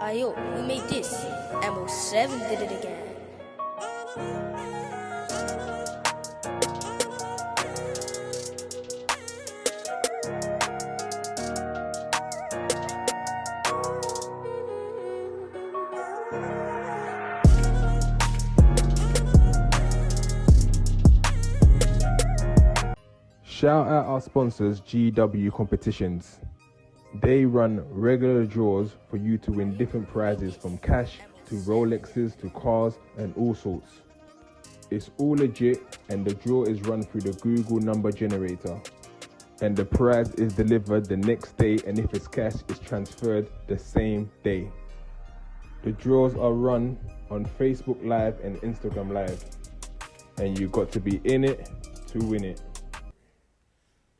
Ayo, who made this? MO7 did it again. Shout out our sponsors, GW Competitions. They run regular draws for you to win different prizes from cash to Rolexes to cars and all sorts. It's all legit and the draw is run through the Google number generator. And the prize is delivered the next day, and if it's cash, it's transferred the same day. The draws are run on Facebook Live and Instagram Live. And you got to be in it to win it.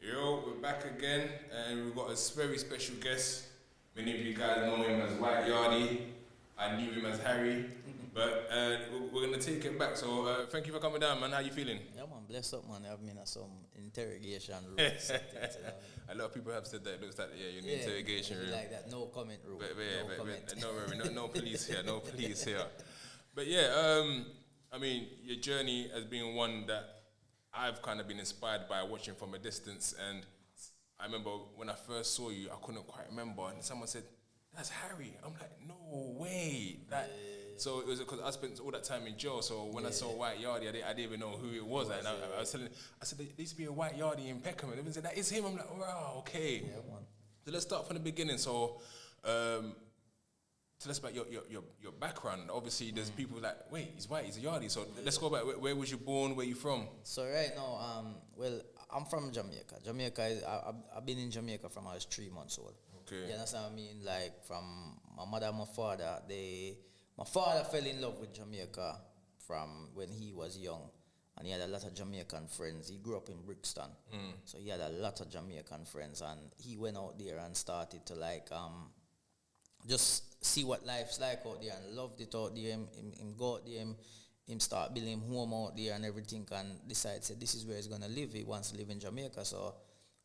Yo, we're back again, and we've got a very special guest. Many of you guys know him as White Yardie. I knew him as Harry, but we're gonna take it back. So thank you for coming down, man. How you feeling? Yeah, man, bless up, man. I've been at some interrogation room. A lot of people have said that it looks like you're in the interrogation room. Like that, no comment room. No police here, no police here. But yeah, I mean, your journey has been one that I've kind of been inspired by watching from a distance, and I remember when I first saw you, I couldn't quite remember, and someone said, "That's Harry." I'm like, "No way!" So it was because I spent all that time in jail. So when I saw White Yardie, I didn't even know who it was. And I was telling, I said, "There used to be a White Yardie in Peckham," and everyone said, "That is him." I'm like, "Wow, okay." Yeah, man. So let's start from the beginning. So. Tell us about your background. Obviously, there's people like, wait, he's white, he's a Yardie. So let's go back. Where was you born? Where you from? So right now, well, I'm from Jamaica. Jamaica is, I've been in Jamaica from I was 3 months old. Okay. You understand what I mean? Like from my mother and my father, my father fell in love with Jamaica from when he was young. And he had a lot of Jamaican friends. He grew up in Brixton. So he had a lot of Jamaican friends. And he went out there and started to like, just see what life's like out there, and loved it out there. Him go out there, him start building him home out there and everything, and decide, say, this is where he's going to live. He wants to live in Jamaica. So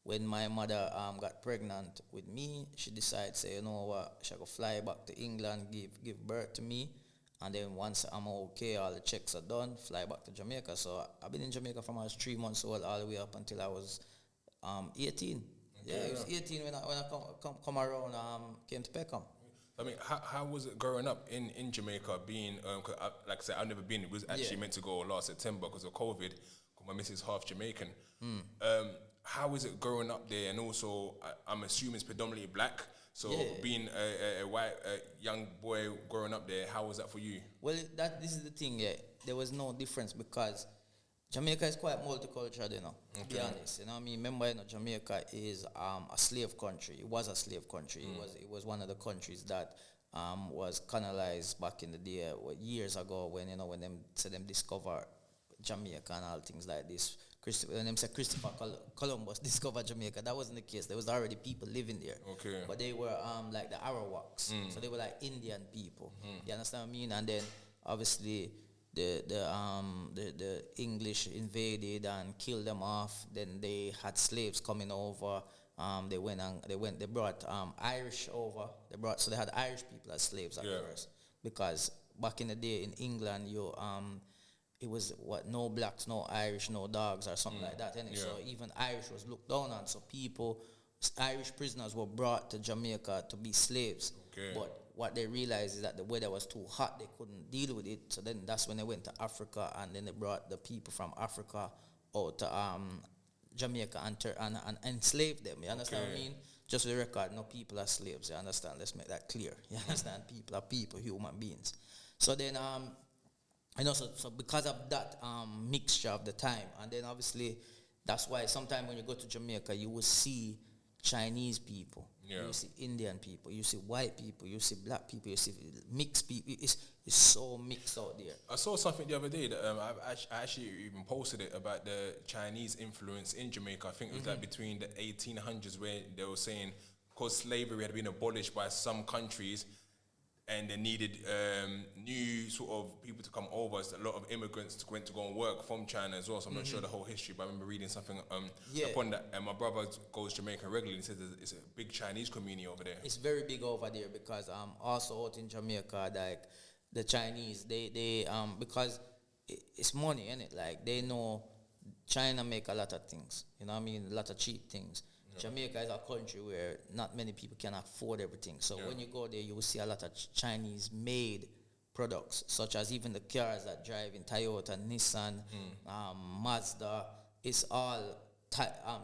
when my mother got pregnant with me, she decided, say, you know what, she go fly back to England, give birth to me, and then once I'm okay, all the checks are done, fly back to Jamaica. So I've been in Jamaica from I was 3 months old all the way up until I was 18. Yeah, I was 18 when I come around, came to Peckham. I mean, how was it growing up in Jamaica, being, cause like I said, I've never been. It was actually meant to go last September because of COVID, because my missus is half Jamaican. How is it growing up there? And also, I'm assuming it's predominantly black. So being a white young boy growing up there, how was that for you? Well, this is the thing, there was no difference because Jamaica is quite multicultural, you know, to be honest. You know what I mean? Remember, Jamaica is a slave country. It was a slave country. It was one of the countries that was colonized back in the day, years ago, when them discover Jamaica and all things like this. When them say Christopher Columbus discovered Jamaica, that wasn't the case. There was already people living there. Okay. But they were like the Arawaks. So they were like Indian people. You understand what I mean? And then obviously the English invaded and killed them off. Then they had slaves coming over. They brought Irish over. They had Irish people as slaves at first, because back in the day in England, it was no blacks, no Irish, no dogs or something like that. So even Irish was looked down on. So Irish prisoners were brought to Jamaica to be slaves. Okay. But what they realized is that the weather was too hot, they couldn't deal with it. So then that's when they went to Africa, and then they brought the people from Africa out to Jamaica and enslaved them. You understand what I mean? Just for the record, no people are slaves. You understand? Let's make that clear. You understand? People are people, human beings. So then, so because of that mixture of the time, and then obviously that's why sometimes when you go to Jamaica, you will see Chinese people, you see Indian people, you see white people, you see black people, you see mixed people. It's so mixed out there. I saw something the other day that I actually even posted it about the Chinese influence in Jamaica. I think it was like between the 1800s, where they were saying because slavery had been abolished by some countries, and they needed new sort of people to come over. So a lot of immigrants went to go and work from China as well. So I'm not sure the whole history, but I remember reading something upon that. And my brother goes to Jamaica regularly and says it's a big Chinese community over there. It's very big over there because also out in Jamaica, like the Chinese, they because it's money, innit? Like they know China make a lot of things. You know what I mean? A lot of cheap things. Jamaica is a country where not many people can afford everything. So when you go there, you will see a lot of Chinese-made products, such as even the cars that drive in Toyota, Nissan, Mazda. It's all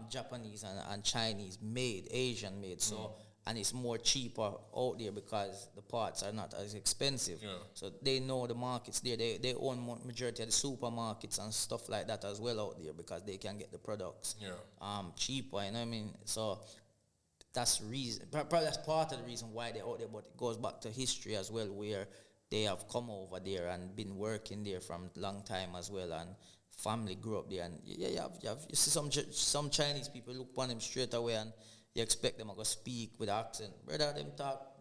Japanese and Chinese-made, Asian-made. So and it's more cheaper out there because the parts are not as expensive. Yeah. So they know the markets there. They own majority of the supermarkets and stuff like that as well out there because they can get the products cheaper, you know what I mean? So that's reason. Probably that's part of the reason why they're out there, but it goes back to history as well where they have come over there and been working there from a long time as well and family grew up there. And you see some Chinese people look upon them straight away and you expect them to go speak with accent. Brother, them talk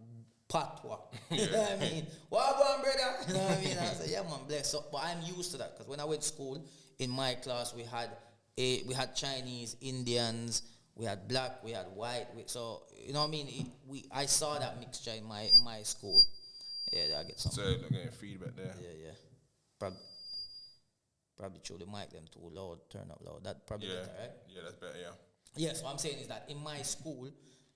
patois. You know what I mean? What about brother? You know what I mean? I say, yeah, man, bless. So, but I'm used to that because when I went to school, in my class, we had Chinese, Indians, we had black, we had white. So, you know what I mean? I saw that mixture in my school. Yeah, I get something. So, I'm getting feedback there. Yeah. Probably through the mic, them too loud, turn up loud. That probably better, right? Yeah, that's better, yeah. Yes, what I'm saying is that in my school,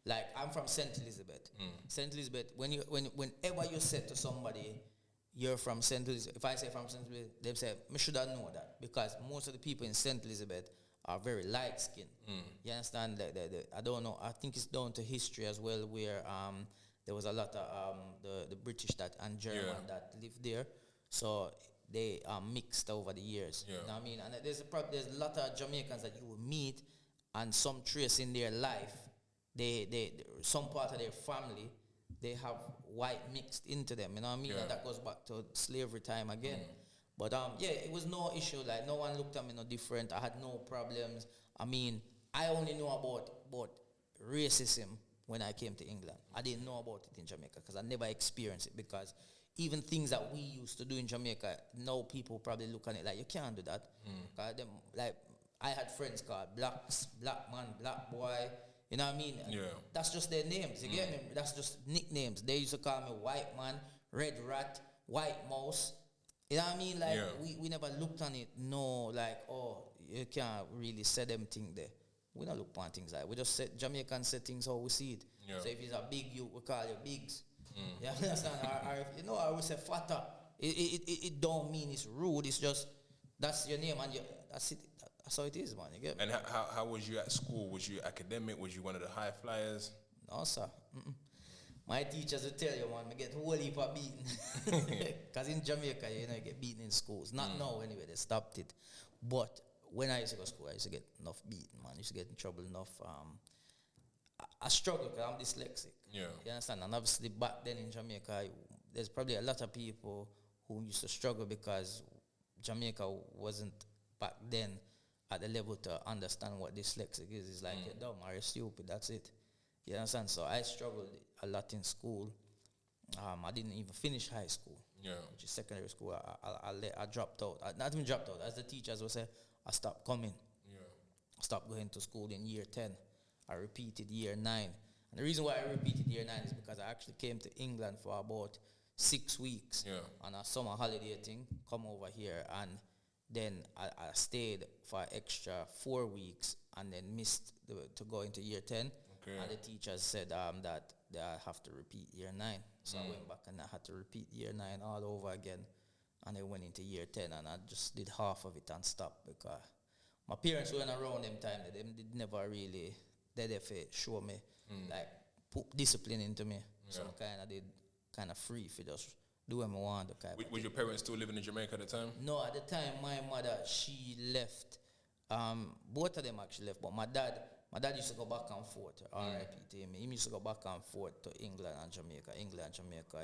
like I'm from St. Elizabeth. St. Elizabeth, whenever you say to somebody, you're from St. Elizabeth, if I say from St. Elizabeth, they say, I should have known that because most of the people in St. Elizabeth are very light skinned. You understand? I don't know. I think it's down to history as well where there was a lot of the British and German that lived there. So they are mixed over the years. Yeah. You know what I mean? And there's a lot of Jamaicans that you will meet and some trace in their life, they some part of their family, they have white mixed into them, you know what I mean? Yeah. And that goes back to slavery time again. But it was no issue, like no one looked at me no different. I had no problems. I mean, I only know about racism when I came to England. I didn't know about it in Jamaica because I never experienced it because even things that we used to do in Jamaica, now people probably look at it like, you can't do that. Them, like, I had friends called black man, black boy, you know what I mean? Yeah. That's just their names, you get me? That's just nicknames. They used to call me white man, red rat, white mouse. You know what I mean? Like, we never looked on it, no, like, oh, you can't really say them things there. We don't look upon things like we just set Jamaican settings how we see it. Yeah. So if it's a big you, we call you bigs. You understand? or if, I would say fatter. It don't mean it's rude, it's just, that's your name and that's it. That's how it is, man. You get me? And how was you at school? Was you academic? Was you one of the high flyers? No, sir. My teachers will tell you, man, I get whole heap of beating. Because in Jamaica, you get beaten in schools. Not now, anyway. They stopped it. But when I used to go to school, I used to get enough beating, man. I used to get in trouble enough. I struggle because I'm dyslexic. Yeah. You understand? And obviously, back then in Jamaica, there's probably a lot of people who used to struggle because Jamaica wasn't back then at the level to understand what dyslexic is. It's like, you're dumb or you're stupid, that's it. You understand? So I struggled a lot in school. I didn't even finish high school, which is secondary school. I dropped out. Not even dropped out. As the teachers would say, I stopped coming. I stopped going to school in year 10. I repeated year 9. And the reason why I repeated year 9 is because I actually came to England for about 6 weeks on a summer holiday thing, come over here, and then I stayed for an extra 4 weeks and then missed to go into year 10. Okay. And the teachers said that I have to repeat year 9. So I went back and I had to repeat year 9 all over again. And I went into year 10 and I just did half of it and stopped because my parents weren't around them time. They never really, they show me, like, put discipline into me. So I kind of free for just do what I want. Was your parents still living in Jamaica at the time? No, at the time, my mother, she left. Both of them actually left, but my dad used to go back and forth. R.I.P. to him. He used to go back and forth to England and Jamaica,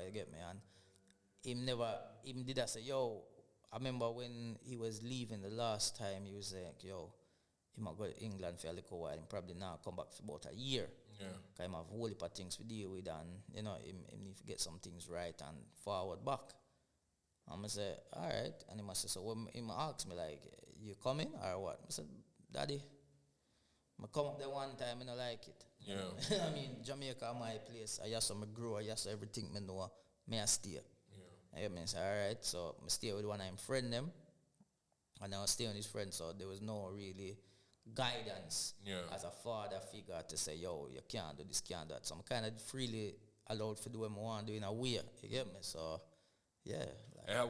you get me? And him did I say, yo, I remember when he was leaving the last time, he was like, yo, he might go to England for a little while and probably now come back for about a year. Yeah. Because him have a whole heap of things to deal with, and, you know, him need to get some things right and forward back. And I say, all right. And he must say, so when he asked me, like, you coming or what? I said, Daddy, I come up there one time, I don't like it. Yeah. I mean, Jamaica my place. I just I grow, I just everything I know, I stay. Yeah. I mean, so, all right. So I stay with one of my friend them. And I was staying with his friend, so there was no really guidance as a father figure to say, yo, you can't do this, can't do that. So I'm kind of freely allowed to do what I want to do in a way. You get me? So, yeah. Like, And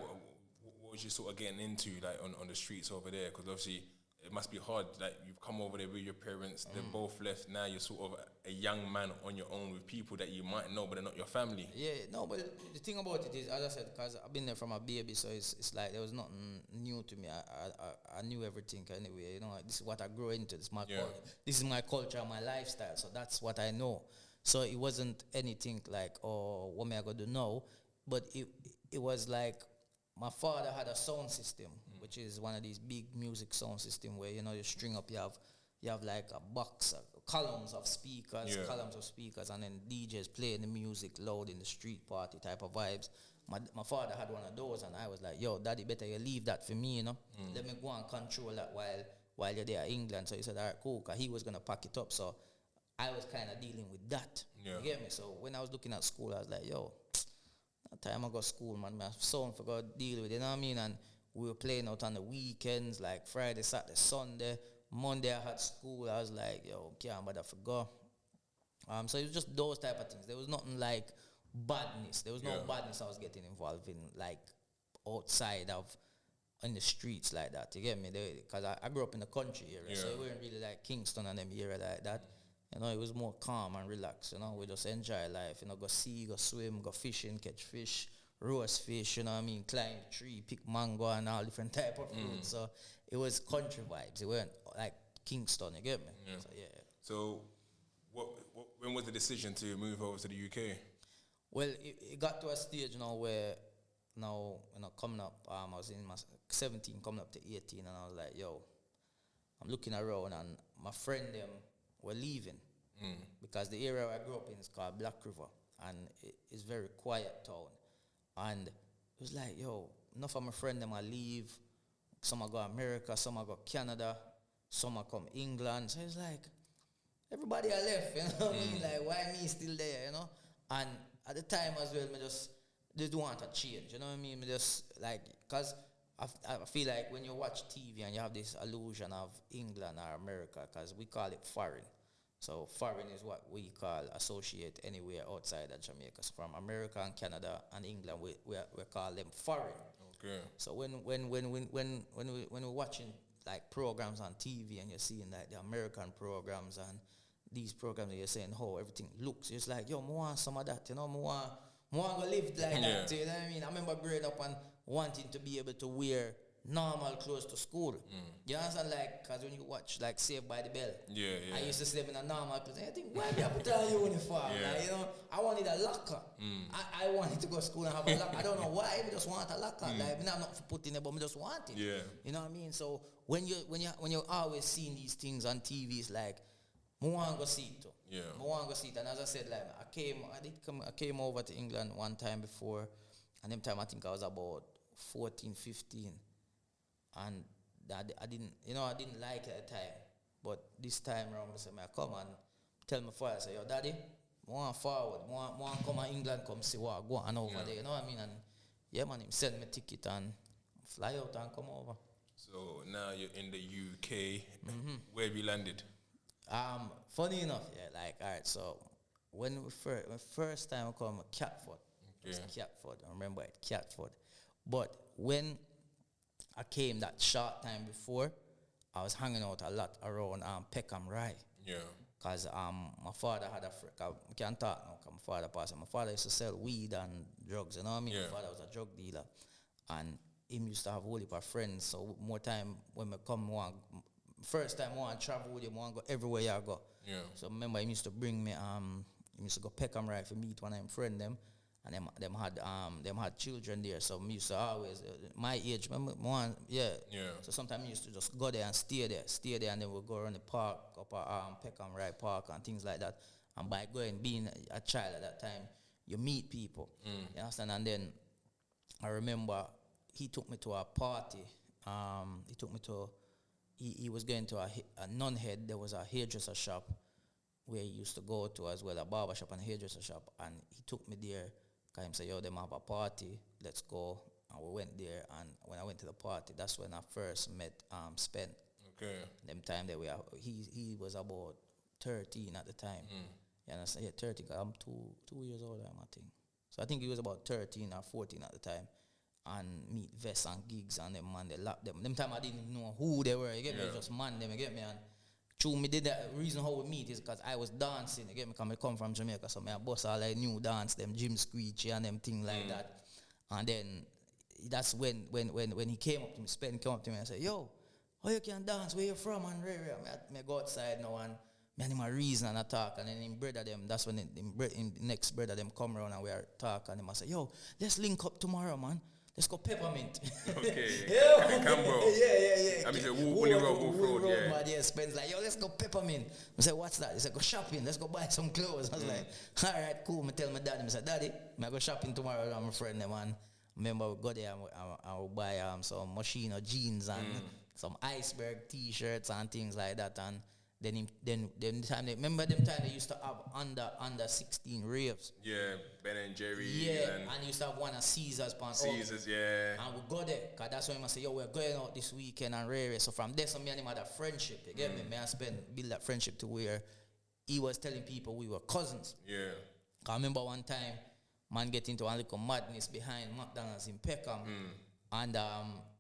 what was you sort of getting into, like, on the streets over there? Because obviously it must be hard. Like, you've come over there with your parents, they're both left. Now you're sort of a young man on your own with people that you might know, but they're not your family. Yeah, no, but the thing about it is, as I said, because I've been there from a baby, so it's like there was nothing new to me. I knew everything anyway. You know, this is what I grew into. This is my culture, my lifestyle. So that's what I know. So it wasn't anything like, oh, what am I going to do now? But it was like, my father had a sound system, which is one of these big music sound system where, you know, you string up, you have like a box, columns of speakers, and then DJs playing the music loud in the street party type of vibes. My father had one of those, and I was like, yo, Daddy, better you leave that for me, you know. Let me go and control that while you're there in England. So he said, all right, cool, because he was going to pack it up. So I was kind of dealing with that. Yeah. You get me? So when I was looking at school, I was like, yo, that time I go to school, man, my son forgot to deal with it, you know what I mean? And we were playing out on the weekends, like Friday, Saturday, Sunday. Monday I had school. I was like, yo, can't bother forgot. So it was just those type of things. There was nothing like badness. There was no badness I was getting involved in, like outside of, in the streets like that. You get me? Because I grew up in the country area, so it wasn't really like Kingston and them area like that. You know, it was more calm and relaxed, you know. We just enjoy life, you know, go see, go swim, go fishing, catch fish, roast fish, you know what I mean, climb the tree, pick mango and all different type of fruits. So it was country vibes. It weren't like Kingston, you get me? Yeah. So, yeah. So when was the decision to move over to the UK? Well, it got to a stage now where, coming up, I was in my 17, coming up to 18, and I was like, yo, I'm looking around, and my friend them were leaving because the area I grew up in is called Black River, and it's very quiet town. And it was like, yo, enough of my friend them I leave. Some I go America, some I go Canada, some I come England. So it's like, everybody I left, you know what I mean? Like, why me still there, you know? And at the time as well, I just want to change, you know what I mean? Me just, like, because I feel like when you watch TV and you have this illusion of England or America, because we call it foreign. So foreign is what we call associate anywhere outside of Jamaica. So from America and Canada and England, we call them foreign. Okay. So when we're watching like programs on TV and you're seeing like the American programs and these programs, and you're saying how everything looks, it's like, yo, I want some of that, you know, I want to live like that, you know what I mean? I remember growing up and wanting to be able to wear normal clothes to school. You understand? Like, because when you watch, like, Saved by the Bell, I used to sleep in a normal clothes. And I think, why do I put on a uniform? Like, you know, I wanted a locker. I wanted to go to school and have a locker. I don't know why, I just want a locker. Like, I'm not for putting it, but I just want it. Yeah. You know what I mean? So when you're always seeing these things on TV, it's like, I want to go see it too. Yeah. I want to go see it. And as I said, like, I came over to England one time before, and them time I think I was about 14, 15. And I didn't like it at the time. But this time around, I said, I come and tell my father, I say, yo, Daddy, I want forward. I want to come to England, come see what I go on over there. You know what I mean? And yeah, man, him send me a ticket and fly out and come over. So now you're in the UK. Where have you landed? Funny enough, like, all right, so when first time I come to Catford, it was Catford, I remember it, Catford. But when I came that short time before, I was hanging out a lot around Peckham, right? Yeah. Because my father had I can't talk now because my father passed. My father used to sell weed and drugs, you know what I mean? Yeah. My father was a drug dealer. And him used to have a whole heap of friends. So more time when I come, first time I want to travel with him, I want to go everywhere I go. Yeah. So remember, he used to bring me, he used to go Peckham, right, for meet one of them friend them. And them had children there, so me used to always my age. Remember, So sometimes I used to just go there and stay there, and then we'll go around the park, up Peckham Ride Park and things like that. And by being a child at that time, you meet people. You understand? And then I remember he took me to a party. He was going to a non-head. There was a hairdresser shop where he used to go to as well, a barber shop and a hairdresser shop. And he took me there because he said, yo, them have a party, let's go. And we went there, and when I went to the party, that's when I first met Spen. Okay. Them time that he was about 13 at the time. You understand? Yeah, 13, because I'm two years older, I think. So I think he was about 13 or 14 at the time. And meet Vest and Gigs and them, man, they locked them. Them time I didn't even know who they were, you get me? Just man them, you get me? And true, me did that. The reason how we meet is because I was dancing, you get me? Because I come from Jamaica, so I bust all like new dance, them Jim Screechy and them thing like that. And then that's when he came up to me, Spen came up to me and said, yo, how you can dance? Where you from? And I go outside now and me and him a reason and I talk, and then him brother them, that's when him next brother them come around and we are talk, and him I say, yo, let's link up tomorrow, man. Let's go Peppermint. Okay. Yeah. Cambo. Yeah. I mean, the Woolly Road, yeah. Man, yeah. Spen's like, yo, let's go Peppermint. I said, what's that? He said, go shopping. Let's go buy some clothes. I was like, all right, cool. I tell my daddy. I said, daddy, I go shopping tomorrow with my friend, man. Remember, we go there and we buy some Moschino jeans and some Iceberg T-shirts and things like that. And then remember them time they used to have under 16 raves. Yeah, Ben and Jerry. Yeah, and used to have one at Caesars. Caesars, yeah. And we go there, because that's when I say, yo, we're going out this weekend and rare. So from there, me and him had a friendship, you get me? Me and build that friendship to where he was telling people we were cousins. Yeah. I remember one time, man get into one little madness behind McDonald's in Peckham. And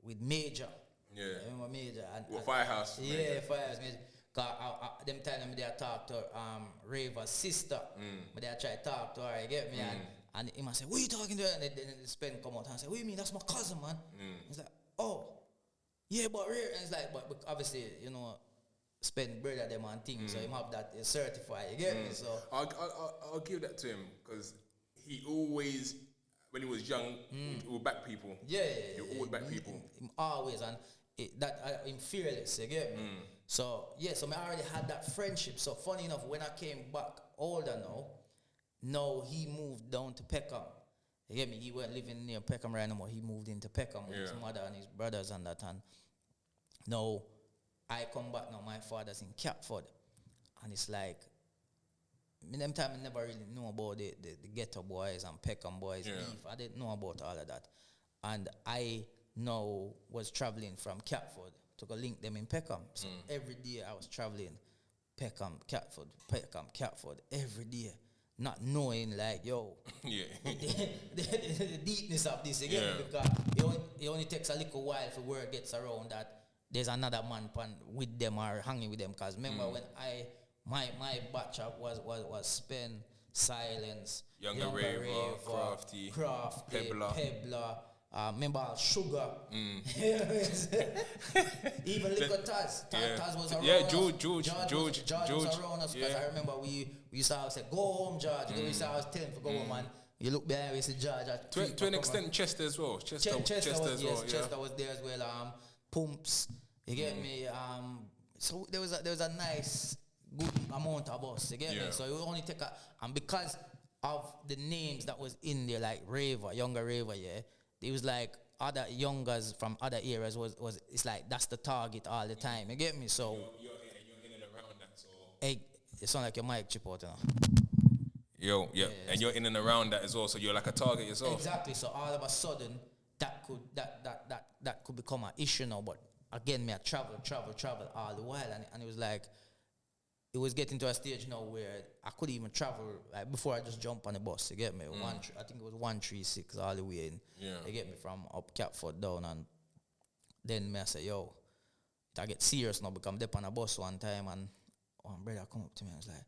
with Major. Yeah. Remember Major? And Firehouse. Yeah, Firehouse Major. Cause them time they talk to Raver's sister, but they try to talk to her, you get me? And he must say, what are you talking to her? And then Spen come out and say, what do you mean? That's my cousin, man. He's like, oh, yeah, but Rare. And it's like, but obviously, you know, Spen brother them and things, so him have that certified, you get me? So I'll give that to him, because he always, when he was young, he would back people. Yeah. He would always back people. Him always, and him fearless, you get me? So, yeah, so I already had that friendship. So, funny enough, when I came back older now he moved down to Peckham. You get me? He wasn't living near Peckham right anymore. He moved into Peckham with his mother and his brothers and that. And now, I come back now, my father's in Catford. And it's like, them time I never really knew about the ghetto boys and Peckham boys beef. I didn't know about all of that. And I now was traveling from Catford to go link them in Peckham. So every day I was traveling Peckham, Catford, every day. Not knowing, like, yo, the deepness of this, again, because it only takes a little while for word gets around that there's another man with them or hanging with them. Because remember when my batch up was Spen, Silence, Younger Raver, Crafty, Pebbler. Remember Sugar. Even Liquor Taz. Taz was around us. George was around us, because I remember we used to always say, go home, George. We used to always tell him to go home, and you look behind, we see George. To an extent, Chester as well. Chester was there as well. Pumps, you get me? So there was a nice, good amount of us, you get me? So it would only take and because of the names that was in there, like Raver, Younger Raver, it was like other youngers from other eras was it's like that's the target all the time. You get me? So you're in and around that. So hey, it sounds like your mic chip out now. And you're in and around that as well. So you're like a target yourself. Exactly. So all of a sudden that could become an issue now. But again, me I travel all the while, and it was like. It was getting to a stage now where I could even travel like before I just jump on the bus. You get me? I think it was 136 all the way in. You get me from up Catford down, and then me I say, yo, I get serious now because I'm up on a bus one time, and one brother come up to me and was like,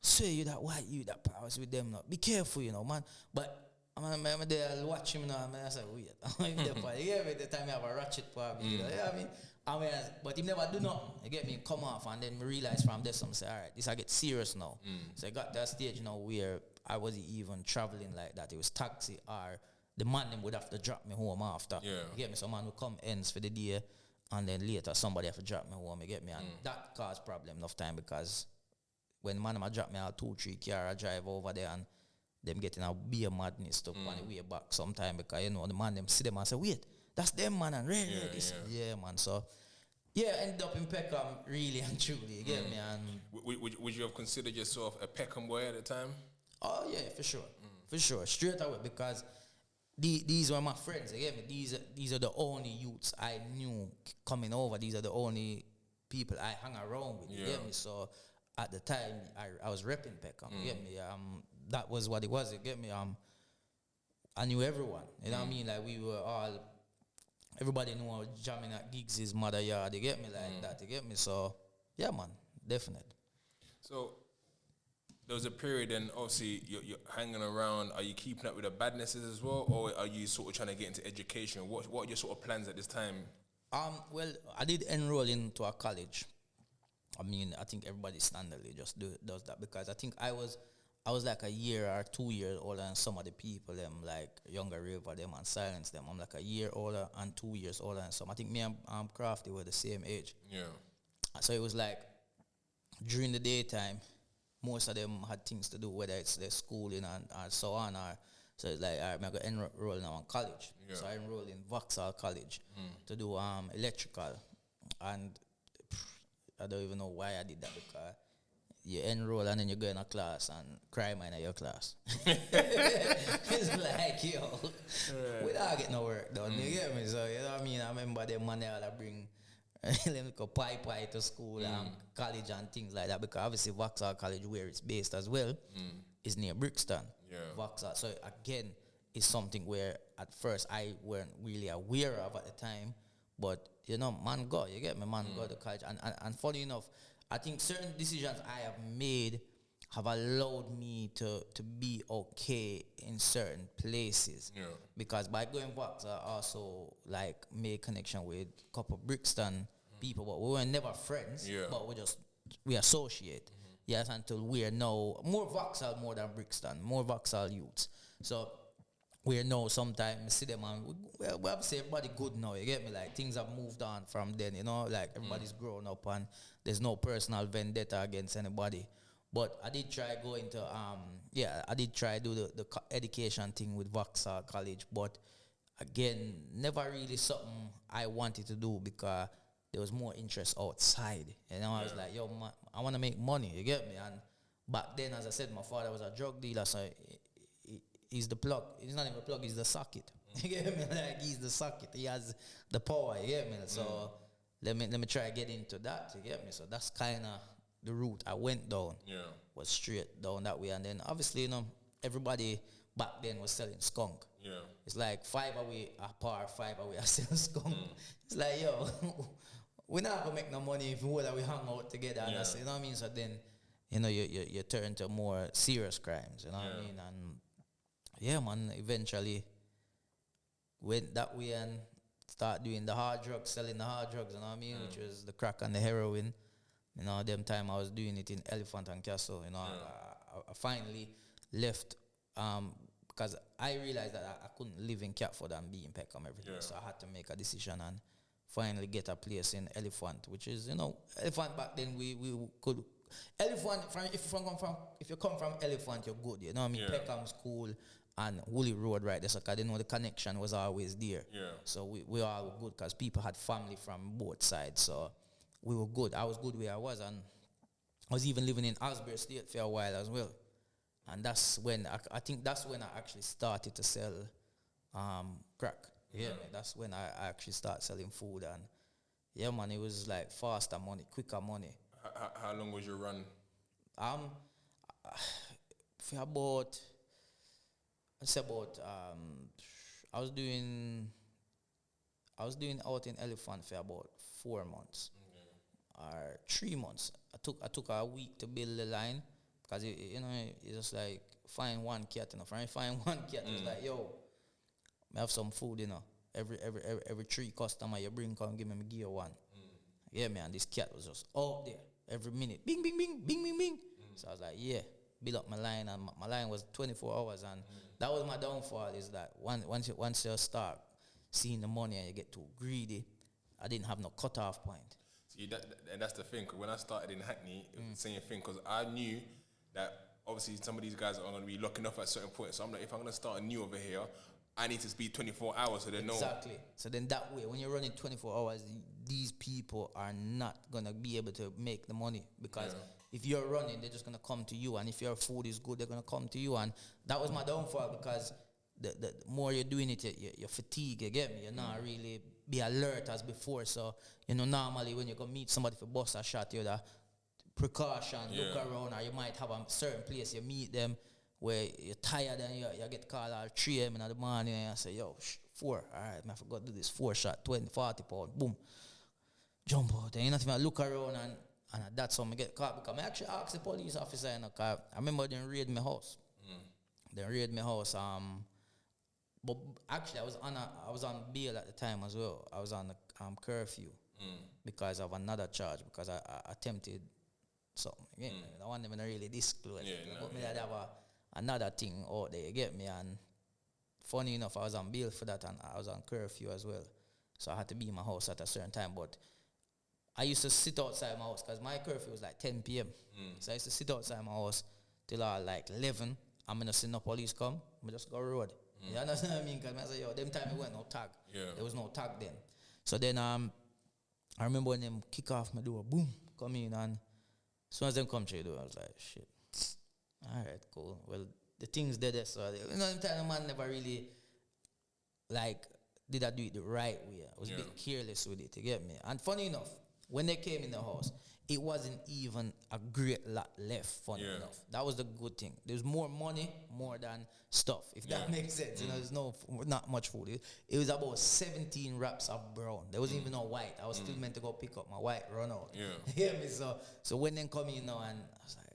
say you that white, you that powers with them now. Be careful, you know, man. But I'm there watch him now, and I say, wait. You get me? The time I have a ratchet probably. You know what I mean? But he never do nothing. You get me? Come off, and then realize from this, I'm say, all right, this I get serious now. So I got that stage now where I wasn't even traveling like that. It was taxi, or the man them would have to drop me home after. You get me? So man would come ends for the day, and then later somebody have to drop me home. You get me? And that caused problem enough time because when man I drop me out 2-3 car, I drive over there and them getting a beer madness stuff on the way back sometime because, you know, the man them see them and say, wait, that's them, man, and this. Yeah, man, so... Yeah, ended up in Peckham, really and truly, you get me? And would you have considered yourself a Peckham boy at the time? Oh, yeah, for sure. For sure, straight away, because these were my friends, you get me? These are the only youths I knew coming over. These are the only people I hung around with, you get me? So, at the time, I was repping Peckham, you get me? That was what it was, you get me? I knew everyone, you know what I mean? Like, we were all... Everybody knew I was jamming at Giggs' mother yard, you get me, like that, you get me? So, yeah, man, definitely. So, there was a period and obviously you're hanging around. Are you keeping up with the badnesses as well, or are you sort of trying to get into education? What are your sort of plans at this time? Well, I did enroll into a college. I mean, I think everybody standardly just does that because I think I was like a year or 2 years older than some of the people, them like Younger River, them and Silence, them. I'm like a year older and 2 years older than some. I think me and Crafty were the same age. Yeah. So it was like during the daytime, most of them had things to do, whether it's their schooling and so on. So it's like, all right, I'm going to enroll now in college. Yeah. So I enrolled in Vauxhall College to do electrical. And I don't even know why I did that because you enroll and then you go in a class and crime in your class. It's like, yo, we don't get no work done, you get me? So, you know what I mean? I remember them man there that bring them go pie to school and college and things like that because obviously Vauxhall College, where it's based as well, is near Brixton. Yeah. Vauxhall. So, again, it's something where at first I weren't really aware of at the time, but, you know, man go, you get me? Man go to college. And funny enough, I think certain decisions I have made have allowed me to be okay in certain places. Yeah. Because by going back to also like made connection with a couple of Brixton people, but we were never friends. Yeah. But we associate. Yes, until we are now more Vauxhall more than Brixton, more Vauxhall youths. So we know sometimes see them and we have to say everybody good now, you get me? Like things have moved on from then, you know, like everybody's grown up and there's no personal vendetta against anybody. But I did try going to I did try do the education thing with Vauxhall College, but again, never really something I wanted to do because there was more interest outside. You know, I was like, yo, man, I want to make money, you get me? And back then, as I said, my father was a drug dealer, so he's the plug. He's not even a plug, he's the socket. You get me? Like, he's the socket. He has the power, you get me? So, let me try to get into that, you get me? So, that's kind of the route I went down. Yeah. Was straight down that way. And then, obviously, you know, everybody back then was selling skunk. Yeah. It's like 5 away a par, 5 away a selling skunk. It's like, yo, we're not going to make no money if we hang out together. Yeah. You know what I mean? So, then, you know, you turn to more serious crimes, you know what I mean? And yeah, man, eventually went that way and start doing the hard drugs, selling the hard drugs, you know what I mean? Which was the crack and the heroin. You know, them time I was doing it in Elephant and Castle, you know. I finally left because I realized that I couldn't live in Catford and be in Peckham every day. So I had to make a decision and finally get a place in Elephant, which is, you know, Elephant back then we could... Elephant, if you come from Elephant, you're good, you know what I mean? Yeah. Peckham's cool and Woolly Road right there, so I didn't know the connection was always there. Yeah. So we all were good because people had family from both sides, so we were good. I was good where I was, and I was even living in Asbury State for a while as well. And that's when, I think that's when I actually started to sell crack. Yeah, man, that's when I actually started selling food, and yeah, man, it was like faster money, quicker money. How long was your run? For about, I was doing out in Elephant for about 4 months, or 3 months. I took a week to build the line because you know it's just like find one cat, you know. If I find one cat, it's like, yo, I have some food, you know. Every 3 customer you bring come give me gear one. Yeah, man, this cat was just out there every minute. Bing, bing, bing, bing, bing, bing. So I was like, yeah, build up my line, and my line was 24 hours, and that was my downfall, is that once you start seeing the money and you get too greedy, I didn't have no cutoff point. See, and that's the thing. 'Cause when I started in Hackney, it was the same thing. Because I knew that obviously some of these guys are going to be locking off at a certain point. So I'm like, if I'm going to start a new over here, I need to speed 24 hours so they know. Exactly. So then that way, when you're running 24 hours, these people are not going to be able to make the money. Because if you're running, they're just going to come to you. And if your food is good, they're going to come to you. And that was my downfall, because the more you're doing it, you're fatigued, you get me? You're not really be alert as before. So, normally when you go meet somebody for bust a shot, you're the precaution, look around, or you might have a certain place you meet them where you're tired and you get called at 3 a.m. in the morning and you say, yo, 4, all right, I forgot to do this 4 shot, 20, 40 pounds, boom, jump out. And you not even look around, and that's how I get caught. Because I actually asked the police officer, cause I remember they raided my house. They raided my house, but actually I was on bail at the time as well. I was on the curfew because of another charge, because I attempted something. I want them to really disclose. But me had have another thing out there, you get me? And funny enough, I was on bail for that, and I was on curfew as well. So I had to be in my house at a certain time. But I used to sit outside my house because my curfew was like 10 p.m. So I used to sit outside my house till like 11. I'm going to see no police come. I just go road. You understand what I mean? Because I said, yo, them time it went no tag. There was no tag then. So then I remember when them kick off my door, boom, come in, and as soon as them come to the door, I was like, shit. All right, cool. Well, the things did it, so them time the man never really did I do it the right way. I was a bit careless with it, you get me? And funny enough, when they came in the house, it wasn't even a great lot left, funny enough. That was the good thing. There's more money, more than stuff, if that makes sense. There's not much food. It was about 17 wraps of brown. There wasn't even no white. I was still meant to go pick up my white, run out. You hear me? So when they come in now, and I was like,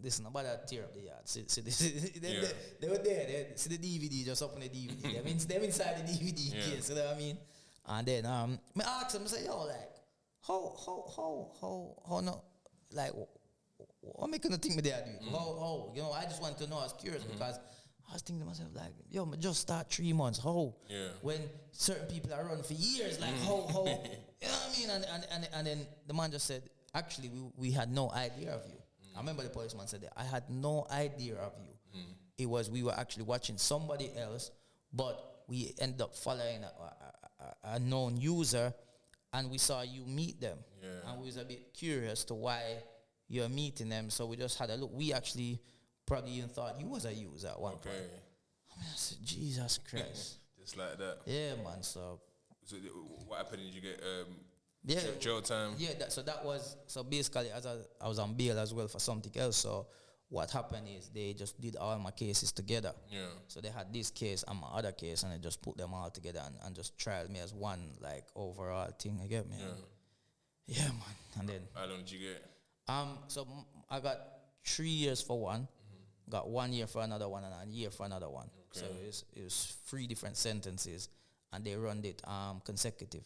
this is nobody tear up the yard. See they were there. They see the DVD, just open the DVD. They're inside the DVD case, you know what I mean? And then I asked them, I say, yo, like, how no, like, what making the thing me there do? How, I just want to know. I was curious because I was thinking to myself, like, yo, I just start 3 months. How? When certain people are running for years, like, how? You know what I mean? And then the man just said, actually, we had no idea of you. I remember the policeman said that. I had no idea of you. It was, we were actually watching somebody else, but we ended up following a known user, and we saw you meet them. And we was a bit curious to why you're meeting them, so we just had a look. We actually probably even thought you was a user at one point. I said, Jesus Christ. Just like that. Yeah, man, so what happened? Did you get jail time? Yeah, so basically as I was on bail as well for something else, so what happened is they just did all my cases together. So they had this case and my other case, and they just put them all together and just tried me as one, like, overall thing, you get me? Yeah, man. And then how long did you get? So I got 3 years for one, got 1 year for another one, and a year for another one. So it was 3 different sentences, and they run it consecutive.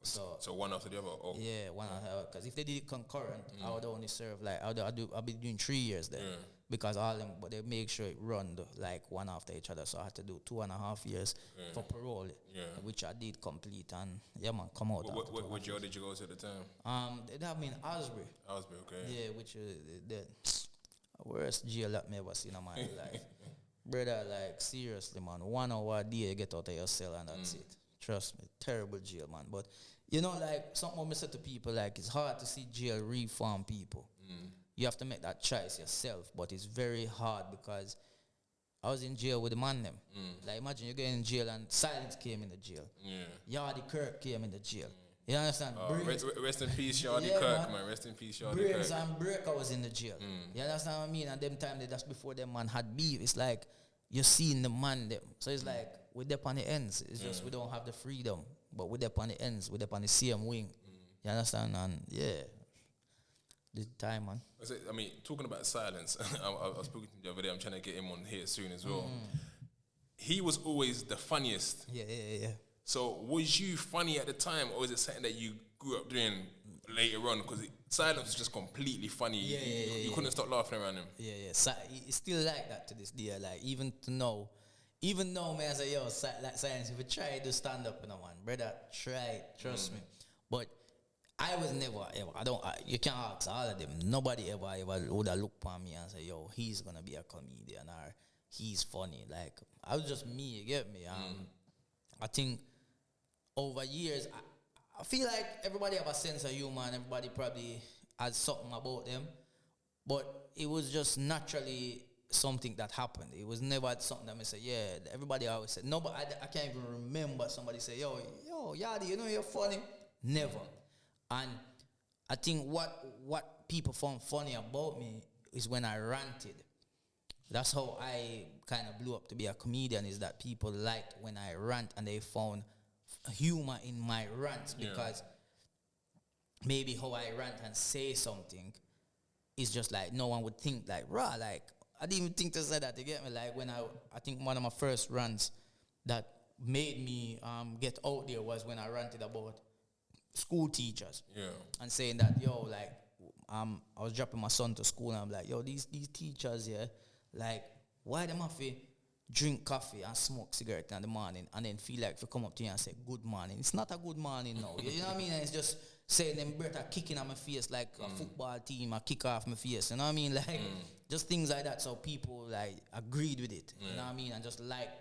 So one after the other? Oh. Yeah, one after the other. Because if they did it concurrent, I would only serve, like, I'll be doing 3 years then. Because all them, but they make sure it run like one after each other. So I had to do 2.5 years for parole, which I did complete. And man, come out. What jail did you go to at the time? They have me in Osbury. Osbury, okay. Yeah, which is the worst jail that me ever seen in my life. Brother, like, seriously, man, 1 hour a day you get out of your cell and that's it. Trust me, terrible jail, man. But, like, something I said to people, like, it's hard to see jail reform people. You have to make that choice yourself, but it's very hard because I was in jail with the man them. Like, imagine you get in jail and Silence came in the jail. Yardie Kirk came in the jail. You understand? Rest in peace, Yardie Kirk, man. Rest in peace, Yardie Kirk. Brains and Breaker was in the jail. You understand what I mean? And them time, that's before them man had beef. It's like, you're seeing the man them. So it's like, we're there on the ends. It's just we don't have the freedom. But we're there on the ends. We're there on the same wing. You understand? And the time, man. I mean, talking about Silence, I was speaking to him the other day. I'm trying to get him on here soon as well. He was always the funniest. Yeah. So was you funny at the time, or is it something that you grew up doing later on? Because Silence was just completely funny. You couldn't stop laughing around him. So it's still like that to this day. Like, even though, man, I say, yo, like, Silence, if you try to stand up, man, brother, try it, trust me. But I was never ever. You can't ask all of them. Nobody ever would have looked upon me and say, "Yo, he's gonna be a comedian," or "He's funny." Like I was just me. You get me? I think over years, I feel like everybody have a sense of humor, and everybody probably has something about them. But it was just naturally something that happened. It was never something that I say, yeah. Everybody always said no, but I can't even remember somebody say, yo, Yardie, you know you're funny. Never. And I think what people found funny about me is when I ranted. That's how I kind of blew up to be a comedian, is that people liked when I rant and they found humor in my rants, because maybe how I rant and say something is just like no one would think like, like I didn't even think to say that, you get me? Like when I think one of my first rants that made me get out there was when I ranted about school teachers. Yeah. And saying that, yo, like I was dropping my son to school and I'm like, yo, these teachers here, like, why them have to drink coffee and smoke cigarette in the morning and then feel like to come up to you and say good morning? It's not a good morning now. You know what I mean? And it's just saying them breath are kicking on my face like a football team, a kick off my face. You know what I mean? Like just things like that. So people like agreed with it. You know what I mean? And just like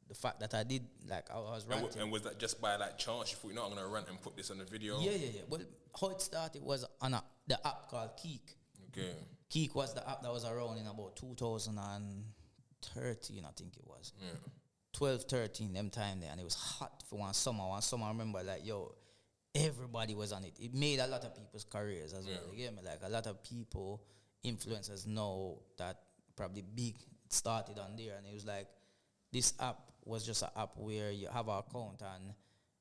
the fact that I did, like I was ranting. And was that just by like chance? You thought, you know, I'm gonna rant and put this on the video? Yeah. Well, how it started was on the app called Keek. Okay. Keek was the app that was around in about 2013, I think it was. Yeah. 12, 13, them time there, and it was hot for one summer. One summer, I remember, like, yo, everybody was on it. It made a lot of people's careers as well. You get me? Like, a lot of people, influencers know that probably big started on there, and it was like, this app was just an app where you have an account and,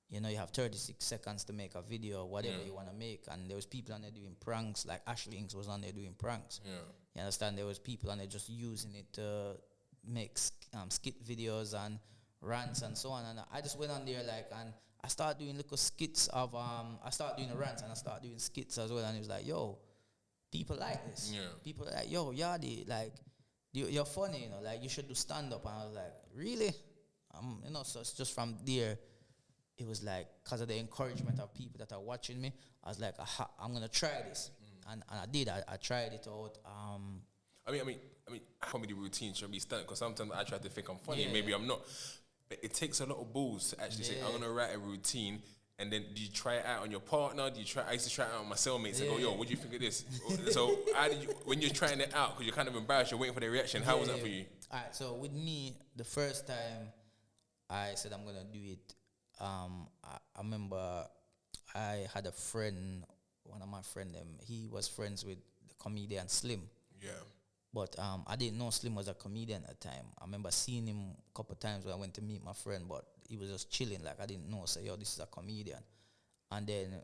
you know, you have 36 seconds to make a video, whatever you want to make. And there was people on there doing pranks, like Ashley Inks was on there doing pranks. Yeah. You understand? There was people on there just using it to make skit videos and rants and so on. And I just went on there, like, and I started doing little skits of, I started doing the rants and I started doing skits as well. And it was like, yo, people like this. Yeah. People are like, yo, Yardie, like, you're funny, you know, like, you should do stand-up. And I was like, really? You know, so it's just from there. It was like, because of the encouragement of people that are watching me, I was like, I'm going to try this. And I did. I tried it out. I mean, comedy routine should be stunning, because sometimes I try to think I'm funny, and maybe I'm not. But it takes a lot of balls to actually say, I'm going to write a routine, and then do you try it out on your partner? I used to try it out on my cellmates and go, yo, what do you think of this? So how did you, when you're trying it out, because you're kind of embarrassed, you're waiting for the reaction, how was that for you? All right, so with me, the first time I said I'm going to do it, I remember I had a friend, one of my friends, he was friends with the comedian Slim. Yeah. But I didn't know Slim was a comedian at the time. I remember seeing him a couple of times when I went to meet my friend, but he was just chilling, like I didn't know, say, yo, this is a comedian. And then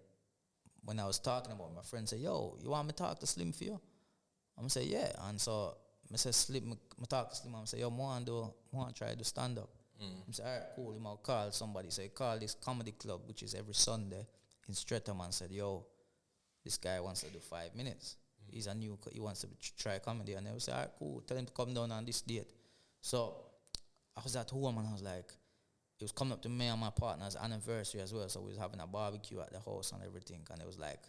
when I was talking about it, my friend said, yo, you want me to talk to Slim for you? I'm going to say, yeah. And so I said, Slim, I talk to Slim, I'm going to say, yo, I want to try to do stand-up. I said, all right, cool. He might call somebody. So he called this comedy club, which is every Sunday in Streatham, and said, yo, this guy wants to do 5 minutes. He's he wants to try comedy. And they would say, all right, cool. Tell him to come down on this date. So I was at home and I was like, it was coming up to me and my partner's anniversary as well. So we was having a barbecue at the house and everything. And it was like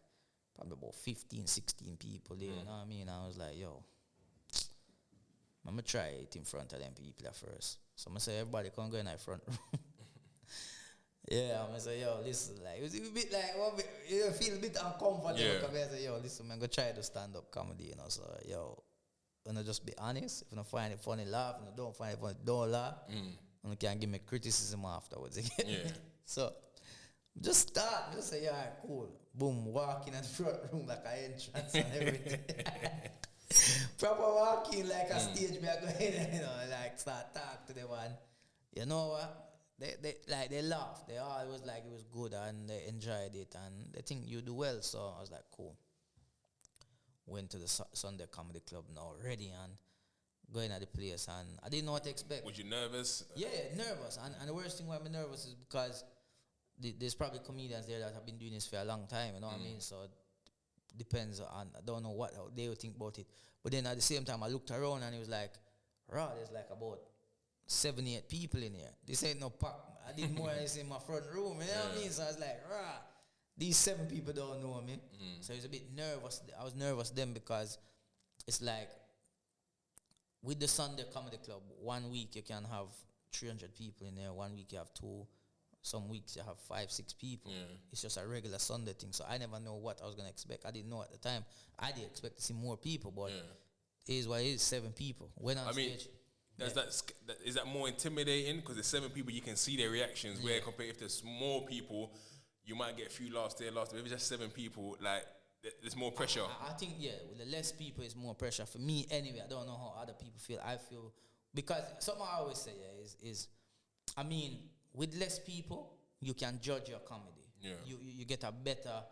probably about 15, 16 people there. You know what I mean? I was like, yo, I'm going to try it in front of them people at first. So I'm going to say, everybody come go in that front room. Yeah, I'm going to say, yo, listen, like, it was a bit like, you feel a bit uncomfortable. Because I say, yo, listen, I'm going to try to stand-up comedy, you know. So, yo, I'm going to just be honest. If you don't find it funny, laugh. If you don't find it funny, don't laugh. And you can give me criticism afterwards. So, just start. Just say, yeah, cool. Boom, walk in the front room like an entrance and everything. Proper walking like a stage, me I go in, you know, like start talk to them, and you know what? They laugh. They always like it was good and they enjoyed it and they think you do well. So I was like, cool. Went to the Sunday Comedy Club now, ready and going at the place, and I didn't know what to expect. Was you nervous? Yeah, nervous. And the worst thing why I'm nervous is because there's probably comedians there that have been doing this for a long time, you know what I mean? So depends on, I don't know what they would think about it. But then at the same time, I looked around and it was like, there's like about 78 people in here. This ain't no pack. I did more than this in my front room, you know what I mean? So I was like, these 7 people don't know me. So I was a bit nervous. I was nervous then because it's like with the Sunday Comedy Club, 1 week you can have 300 people in there. 1 week you have 2. Some weeks you have 5, 6 people. Yeah. It's just a regular Sunday thing. So I never know what I was going to expect. I didn't know at the time. I did expect to see more people, but it is what it is, 7 people. When on stage... Is that more intimidating? Because there's 7 people, you can see their reactions. Where compared if there's more people, you might get a few laughs there, laughs there. If it's just 7 people, like there's more pressure. I think with the less people, it's more pressure for me. Anyway, I don't know how other people feel. I feel because something I always say is I mean, with less people, you can judge your comedy. Yeah. You get a better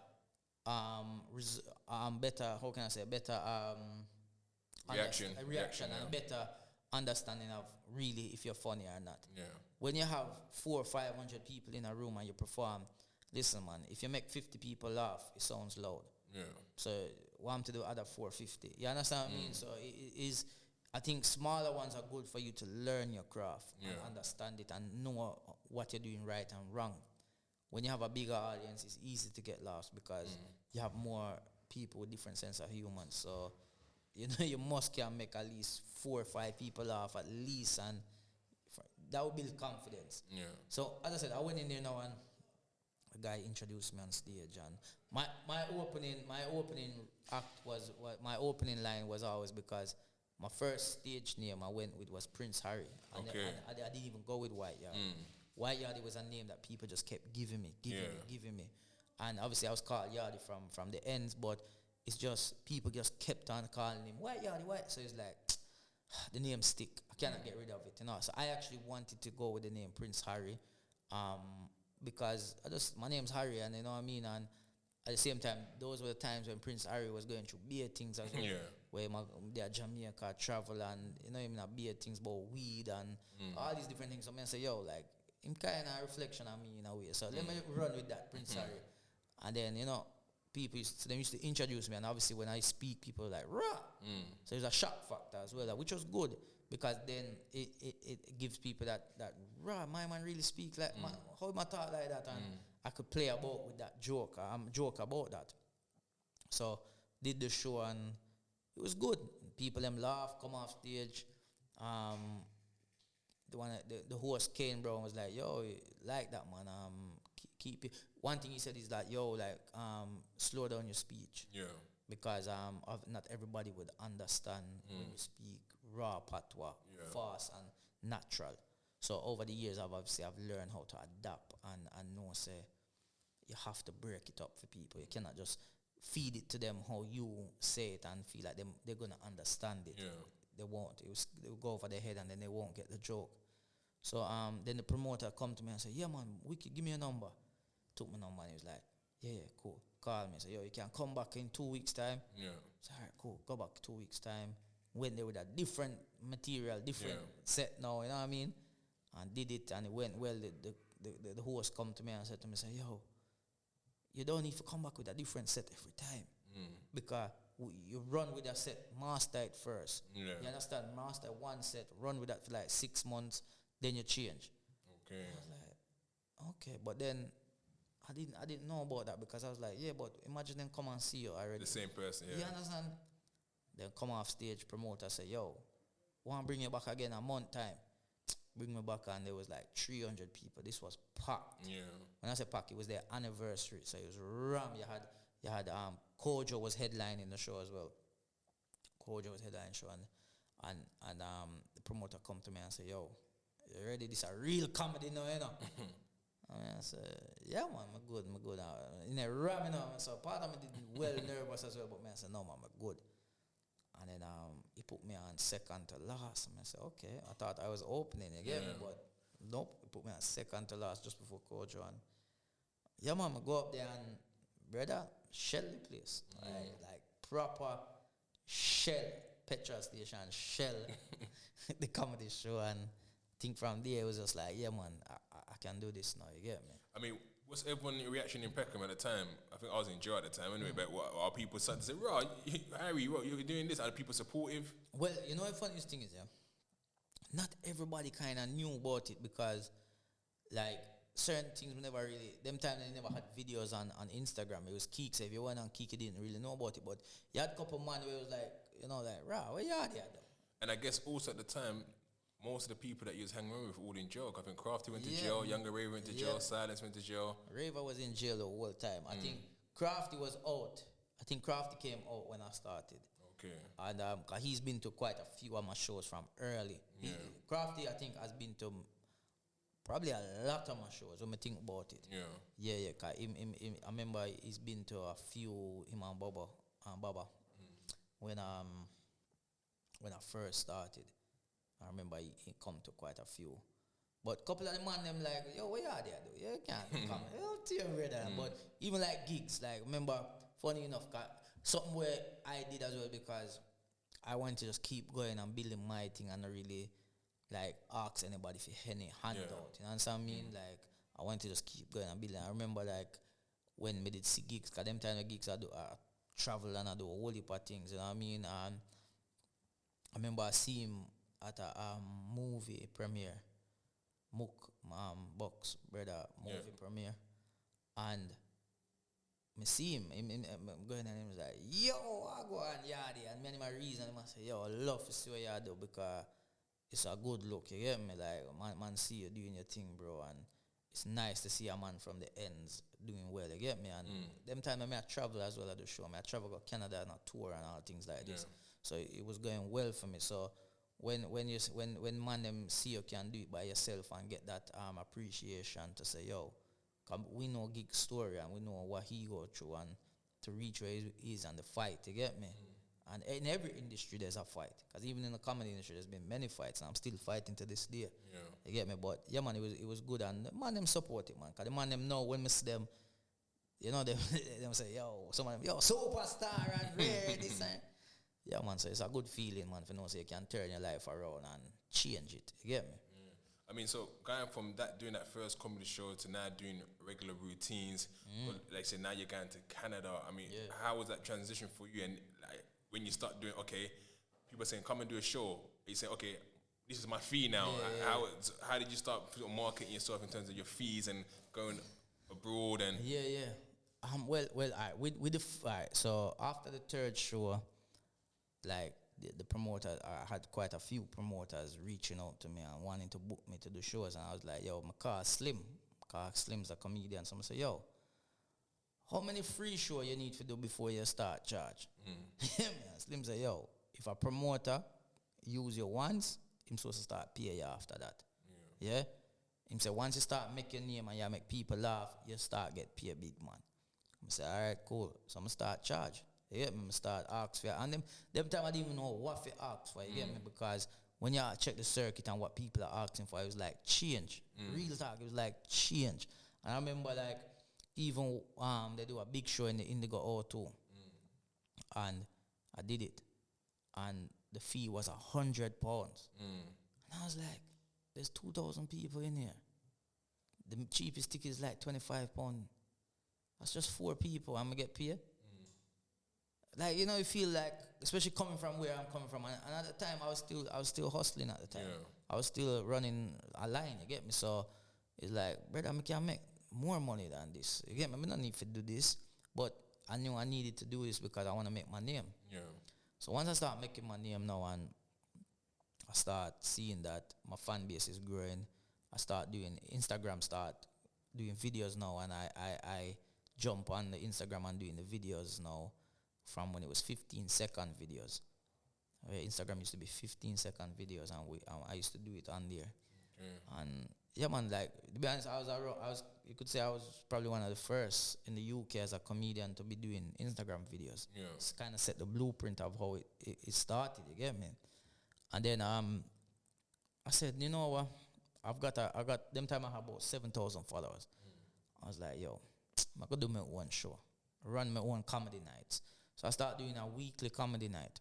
better, how can I say, better reaction and a better understanding of really if you're funny or not. Yeah. When you have 400 or 500 people in a room and you perform, listen, man, if you make 50 people laugh, it sounds loud. Yeah. So what am to do other 450? You understand what I mean? So it is, I think smaller ones are good for you to learn your craft and understand it and know what you're doing right and wrong. When you have a bigger audience, it's easy to get lost because you have more people with different sense of humor. So, you know, you must can make at least 4 or 5 people laugh at least, and that will build confidence. Yeah. So, as I said, I went in there now and a guy introduced me on stage, and my opening act was my opening line was always because my first stage name I went with was Prince Harry. And I didn't even go with White Yardie. White Yardie was a name that people just kept giving me. And obviously I was called Yardie from the ends, but it's just people just kept on calling him White Yardie, White. So it's like the name stick. I cannot get rid of it, you know. So I actually wanted to go with the name Prince Harry. Because my name's Harry, and you know what I mean, and at the same time, those were the times when Prince Harry was going through beer things as well, where they're Jamaica travel, and you know, I mean, beer things about weed and all these different things. So I say, yo, like, him kind of reflection on me in a way. So let me run with that, Prince Harry. And then, you know, people used to introduce me, and obviously when I speak, people are like, rah! So there's a shock factor as well, which was good. Because then it gives people that rah, my man really speak like how am I talk like that, and I could play about with that joke. Joke about that. So did the show and it was good. People them laugh, come off stage. The host Kane Brown was like, yo, like that, man. Keep it. One thing he said is that, yo, like slow down your speech. Yeah. Because not everybody would understand when you speak raw patois, fast and natural. So over the years, I've learned how to adapt and know, say, you have to break it up for people. You cannot just feed it to them how you say it and feel like they're going to understand it. Yeah. They won't. They'll go over their head and then they won't get the joke. So then the promoter come to me and say, yeah, man, Wiki, give me a number. Took my number and he was like, yeah, cool. Call me. So, yo, you can come back in 2 weeks' time. Yeah. So, all right, cool. Go back 2 weeks' time. Went there with a different material, different set now, you know what I mean? And did it, and it went well. The host come to me and said to me, say, yo, you don't need to come back with a different set every time. Because you run with a set, master it first. Yeah. You understand? Master one set, run with that for like 6 months, then you change. Okay. I was like, okay, but then I didn't know about that because I was like, yeah, but imagine them come and see you already. The same person, yeah. You understand? Then come off stage, promoter say, yo, want to bring you back again a month time. Bring me back, and there was like 300 people. This was packed. Yeah. When I say packed, it was their anniversary, so it was ram. You had Kojo was headlining the show as well. Kojo was headlining the show, and the promoter come to me and say, yo, you ready? This a real comedy now, you know? I said, yeah, man, I'm good. In a ram, you know, so part of me did well nervous as well, but I said, no, man, I'm good. And then he put me on second to last. And I said, okay. I thought I was opening, you get me? But nope, he put me on second to last just before Kojo. And yeah, man, I go up there and, brother, shell the place. Like proper shell, petrol station, shell the comedy show. And I think from there, it was just like, yeah, man, I can do this now, you get me? I mean, what's everyone's reaction in Peckham at the time? I think I was in jail at the time anyway, but what are people starting to say, Raw, Harry, you're doing this? Are people supportive? Well, you know the funniest thing is, not everybody kind of knew about it because, like, certain things we never really, them time they never had videos on Instagram. It was Keek, so if you went on Keek, you didn't really know about it, but you had a couple man where it was like, you know, like, rah, where Yardie at though? And I guess also at the time, most of the people that you was hanging around with all in jail. I think Crafty went to jail, Younger Ray went to jail, Silence went to jail. Raver was in jail the whole time. I think Crafty was out. I think Crafty came out when I started. Okay. And 'cause he's been to quite a few of my shows from early. Crafty, I think, has been to probably a lot of my shows when I think about it. Yeah. Cause I remember he's been to a few, him and Baba. When I first started, I remember he come to quite a few. But a couple of the man them like, yo, where are they though? You can't come. Yo, tell me that. But even like gigs, like remember, funny enough, something where I did as well because I wanted to just keep going and building my thing and not really like ask anybody for any handout. You know what I mean? Like I wanted to just keep going and building. I remember like when we did see gigs, because them time the gigs I travel and I do a whole heap of things, you know what I mean? And I remember I see him at a movie premiere, Box brother movie premiere, and I see him going and he was like, yo, I go on Yardie, and many my reason I say, yo, I love to see what you do because it's a good look, you get me? Like man see you doing your thing, bro, and it's nice to see a man from the ends doing well, you get me? And them time I travel as well at the show. I travel to Canada on a tour and all things like this. So it was going well for me. So when man them see you can do it by yourself and get that appreciation to say, yo, we know Gig story and we know what he go through and to reach where he is and the fight, you get me? And in every industry there's a fight. Because even in the comedy industry there's been many fights and I'm still fighting to this day. You get me? But yeah man, it was good and the man them support it, man. Because the man them know when we see them, you know, them say, yo, some of them, yo, superstar and rare, this and yeah, man, so it's a good feeling, man, for you know, so you can turn your life around and change it. You get me? I mean, so going from that, doing that first comedy show to now doing regular routines, like I said, now you're going to Canada. I mean, how was that transition for you? And like when you start doing, okay, people are saying, come and do a show. You say, okay, this is my fee now. How did you start marketing yourself in terms of your fees and going abroad? And well, all right, with the all right, so after the third show, like the promoter, I had quite a few promoters reaching out to me and wanting to book me to do shows, and I was like, yo, my car Slim. Slim's a comedian. Someone say, yo, how many free show you need to do before you start charge? Slim say, yo, if a promoter use you once, him supposed to start pay you after that. Yeah? Him say, once you start making your name and you make people laugh, you start get paid big, man. I say, all right, cool. So I'm start charge. You get me? I start ask for it. And them time I didn't even know what to ask for, you get me? Because when you check the circuit and what people are asking for, it was like change. Real talk, it was like change. And I remember like even they do a big show in the Indigo O2. And I did it. And the fee was £100. And I was like, there's 2,000 people in here. The cheapest ticket is like £25. That's just 4 people. I'm going to get paid. Like, you know, you feel like, especially coming from where I'm coming from, and at the time I was still hustling at the time. I was still running a line, you get me? So it's like, brother, I can make more money than this. You get me? I don't need to do this, but I knew I needed to do this because I want to make my name. So once I start making my name now and I start seeing that my fan base is growing, I start doing videos now, and I jump on the Instagram and doing the videos now. From when it was 15-second videos. Instagram used to be 15-second videos, and I used to do it on there. And yeah, man, like to be honest, you could say I was probably one of the first in the UK as a comedian to be doing Instagram videos. It's kind of set the blueprint of how it started. You get me? And then I said, you know what? I got them time I had about 7,000 followers. I was like, yo, I could do my own show, run my own comedy nights. So I started doing a weekly comedy night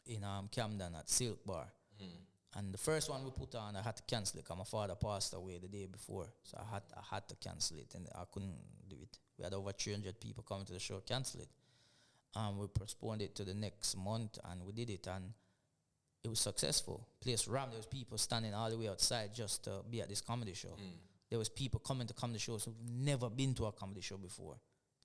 in Camden at Silk Bar. And the first one we put on, I had to cancel it because my father passed away the day before. So I had to cancel it, and I couldn't do it. We had over 300 people coming to the show, cancel it. We postponed it to the next month, and we did it, and it was successful. Place rammed. There was people standing all the way outside just to be at this comedy show. there was people coming to comedy shows who've never been to a comedy show before.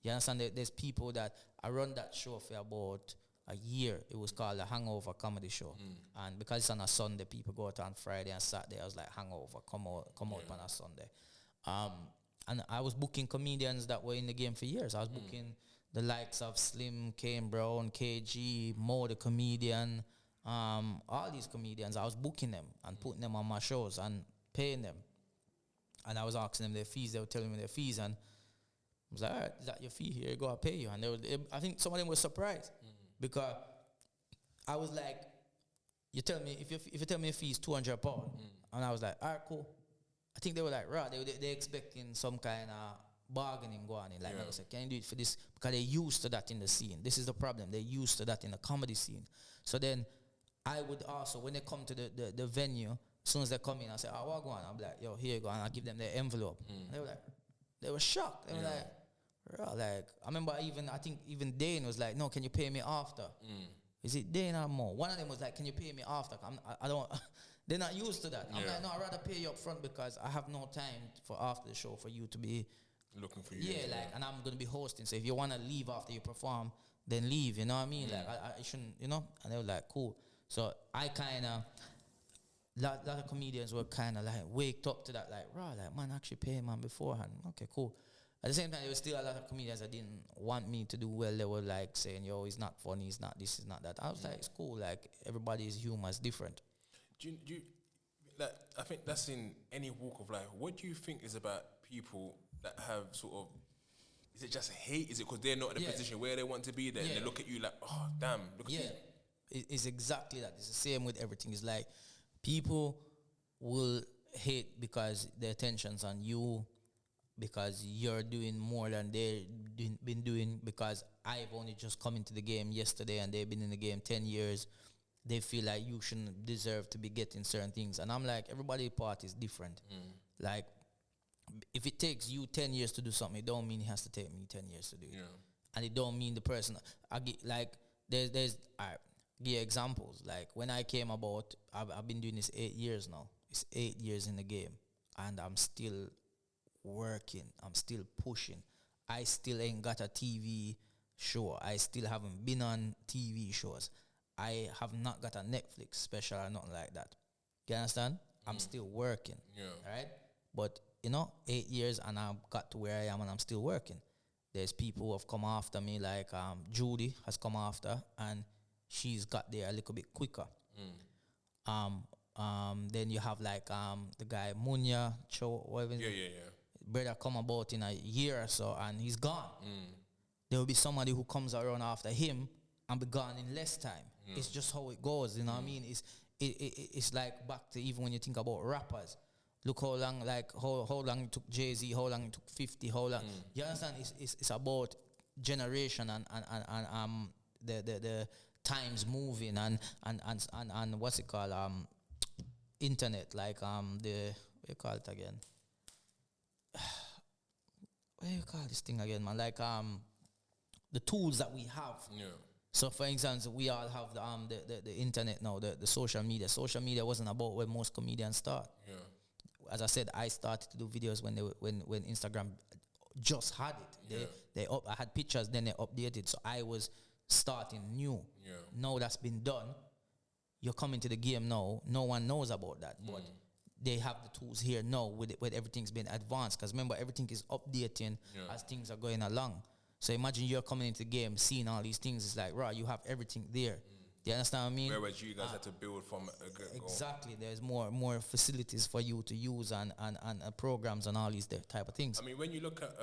You understand? There's people that I run that show for about a year. It was called the Hangover Comedy Show. And because it's on a Sunday, people go out on Friday and Saturday. I was like, hangover, come out on a Sunday. And I was booking comedians that were in the game for years. I was booking the likes of Slim, Kane Brown, KG, Mo the comedian, all these comedians. I was booking them and putting them on my shows and paying them. And I was asking them their fees. They were telling me their fees. And I was like, all right, is that your fee? Here you go, I'll pay you. And I think some of them were surprised because I was like, you tell me, if you tell me a fee is £200, and I was like, all right, cool. I think they were like, right, they expecting some kind of bargaining going on. Like, I said, can you do it for this? Because they're used to that in the scene. This is the problem. They're used to that in the comedy scene. So then I would also, when they come to the venue, as soon as they come in, I say, what go on? I'm like, yo, here you go. And I give them their envelope. And they were like, they were shocked. They were like, I remember I think even Dane was like, no, can you pay me after? Is it Dane or more? One of them was like, can you pay me after? I don't, they're not used to that. I'm like, no, I'd rather pay you up front because I have no time for after the show for you to be looking for you. Yeah, and I'm going to be hosting. So if you want to leave after you perform, then leave, you know what I mean? Like, I shouldn't, you know? And they were like, cool. So I kind of, lot of comedians were kind of like waked up to that, like, man, actually pay man beforehand. Okay, cool. At the same time, there was still a lot of comedians that didn't want me to do well. They were like saying, yo, it's not funny, it's not this, it's not that. I was like, it's cool. Like, everybody's humor is different. Do you like, I think that's in any walk of life. What do you think is about people that have sort of, is it just hate? Is it because they're not in a position where they want to be there? And they look at you like, oh, damn, look at you. It's exactly that. It's the same with everything. It's like people will hate because their attention's on you, because you're doing more than they've been doing, because I've only just come into the game yesterday and they've been in the game 10 years. They feel like you shouldn't deserve to be getting certain things. And I'm like, everybody's part is different. Like, if it takes you 10 years to do something, it don't mean it has to take me 10 years to do it. And it don't mean the person, there's give you examples. Like, when I came about, I've been doing this 8 years now. It's 8 years in the game. And I'm still working. I'm still pushing. I still ain't got a TV show. I still haven't been on TV shows. I have not got a Netflix special or nothing like that. You understand? I'm still working. Right? But, 8 years and I've got to where I am and I'm still working. There's people who have come after me, like Judy has come after, and she's got there a little bit quicker. Then you have like the guy Munya Cho, whatever. Brother come about in a year or so and he's gone. There will be somebody who comes around after him and be gone in less time. It's just how it goes, you know what I mean? It's like back to even when you think about rappers. Look how long, like how long it took Jay-Z, how long it took 50, how long. You understand? It's about generation and the times moving and what's it called? Internet, like what do you call it again? What do you call this thing again, man? Like the tools that we have. So, for example, we all have the internet now, the social media. Social media wasn't about where most comedians start. As I said, I started to do videos when Instagram just had it. I had pictures, then they updated. So I was starting new. Now that's been done. You're coming to the game now. No one knows about that, but they have the tools here now with everything's been advanced. Because remember, everything is updating as things are going along. So imagine you're coming into the game, seeing all these things. It's like, you have everything there. Do you understand what I mean? Whereas you guys had to build from a good goal. Exactly. There's more facilities for you to use and programs and all these type of things. I mean, when you look at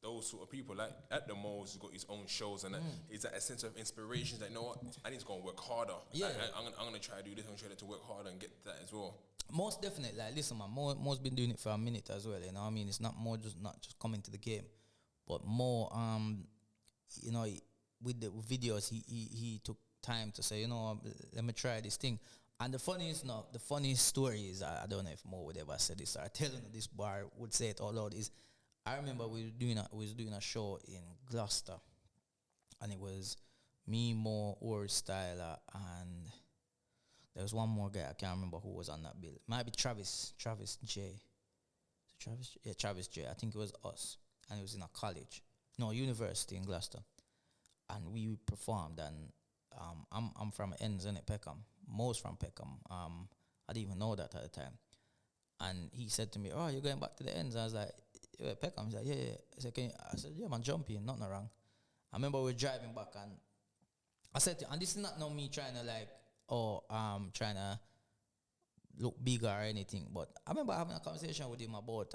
those sort of people, like at the Mo's, he's got his own shows, and is that a sense of inspiration? Like, you know what? I need to go and work harder. Like, I'm going to try to do this. I'm going to try to work harder and get that as well. Most definitely. Like, listen, man, Mo's been doing it for a minute as well. You know what I mean? It's not just coming to the game, but more, with the videos, he took time to say, let me try this thing. And the funniest story is, I don't know if Mo would ever say this, or telling this bar would say it all out, is I remember we was doing a show in Gloucester, and it was me, Mo, Or Styler, and there was one more guy, I can't remember who was on that bill. It might be Travis J. Travis J. I think it was us, and it was in a college, no, university in Gloucester, and we performed. And I'm from ends in it, Peckham, most from Peckham. I didn't even know that at the time. And he said to me, "Oh, you're going back to the ends?" I was like, "Yeah, Peckham." He's like, "Yeah, yeah." I said, "Yeah, man, jump in, nothing wrong." I remember we were driving back, and I said to, and this is not no me trying to like, trying to look bigger or anything, but I remember having a conversation with him about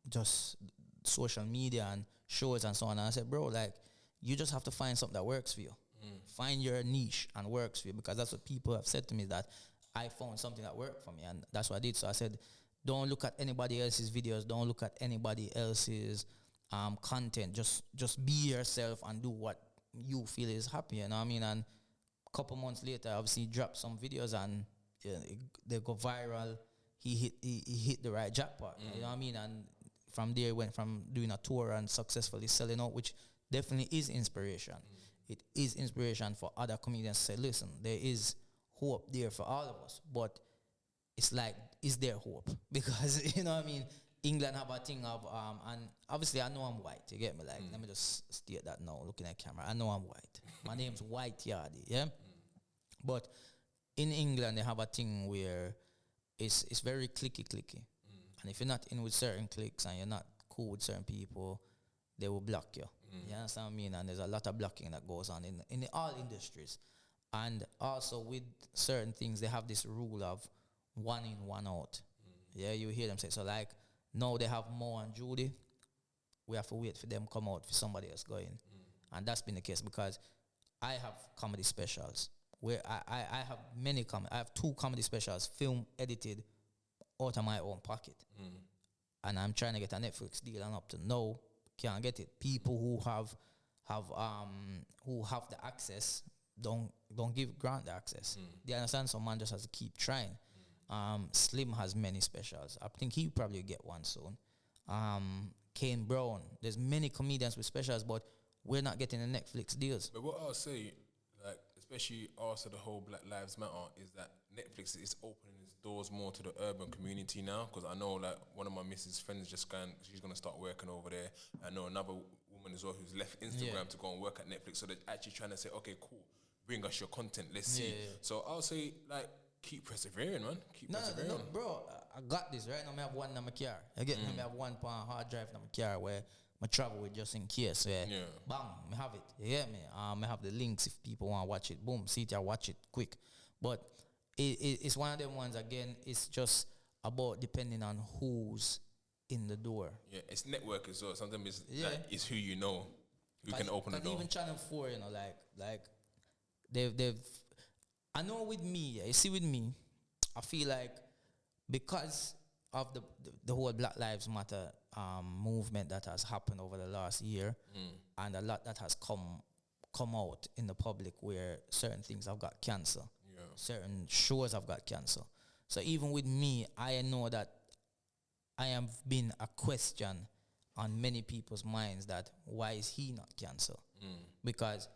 just social media and shows and so on. And I said, "Bro, like, you just have to find something that works for you. Find your niche and works for you," because that's what people have said to me, that I found something that worked for me, and that's what I did. So I said, don't look at anybody else's videos, don't look at anybody else's content. Just be yourself and do what you feel is happy, you know what I mean? And a couple months later, obviously, he dropped some videos, and they go viral. He hit the right jackpot, you know what I mean? And from there, he went from doing a tour and successfully selling out, which definitely is inspiration. It is inspiration for other comedians to say, listen, there is hope there for all of us, but it's like, is there hope? Because, you know what I mean, England have a thing of, and obviously I know I'm white, you get me? Like, let me just state that now, looking at camera. I know I'm white. My name's White Yardie, yeah? But in England, they have a thing where it's very clicky. And if you're not in with certain cliques and you're not cool with certain people, they will block you. You understand what I mean? And there's a lot of blocking that goes on in all industries. And also with certain things, they have this rule of 1 in, 1 out. Yeah, you hear them say, so like, now they have Mo and Judy. We have to wait for them come out for somebody else going. And that's been the case because I have comedy specials where I have I have 2 comedy specials, film edited out of my own pocket. And I'm trying to get a Netflix deal, and up to now, can't get it. People who have the access don't grant the access. Do you understand? So man just has to keep trying. Slim has many specials. I think he'll probably get one soon. Kane Brown. There's many comedians with specials, but we're not getting the Netflix deals. But what I'll say, like, especially after the whole Black Lives Matter, is that Netflix is opening its doors more to the urban community now. Because I know, like, one of my missus' friends she's going to start working over there. I know another woman as well who's left Instagram to go and work at Netflix. So they're actually trying to say, okay, cool, bring us your content, let's see. So I'll say, like, keep persevering, man. Keep persevering. No, bro, I got this, right? Now I have one in my car. I have one hard drive in my car where I travel with just in case. Bang, I have it. You get me? I have the links if people want to watch it. Boom, see it, I watch it quick. But it's one of them ones, again, it's just about depending on who's in the door. Yeah, it's network as well. Sometimes it's who you know who can open the door. Even Channel 4, you know, like they've I know with me, you see with me, I feel like because of the whole Black Lives Matter movement that has happened over the last year, and a lot that has come out in the public where certain things have got cancer, certain shows have got cancer. So even with me, I know that I have been a question on many people's minds that why is he not cancer? Because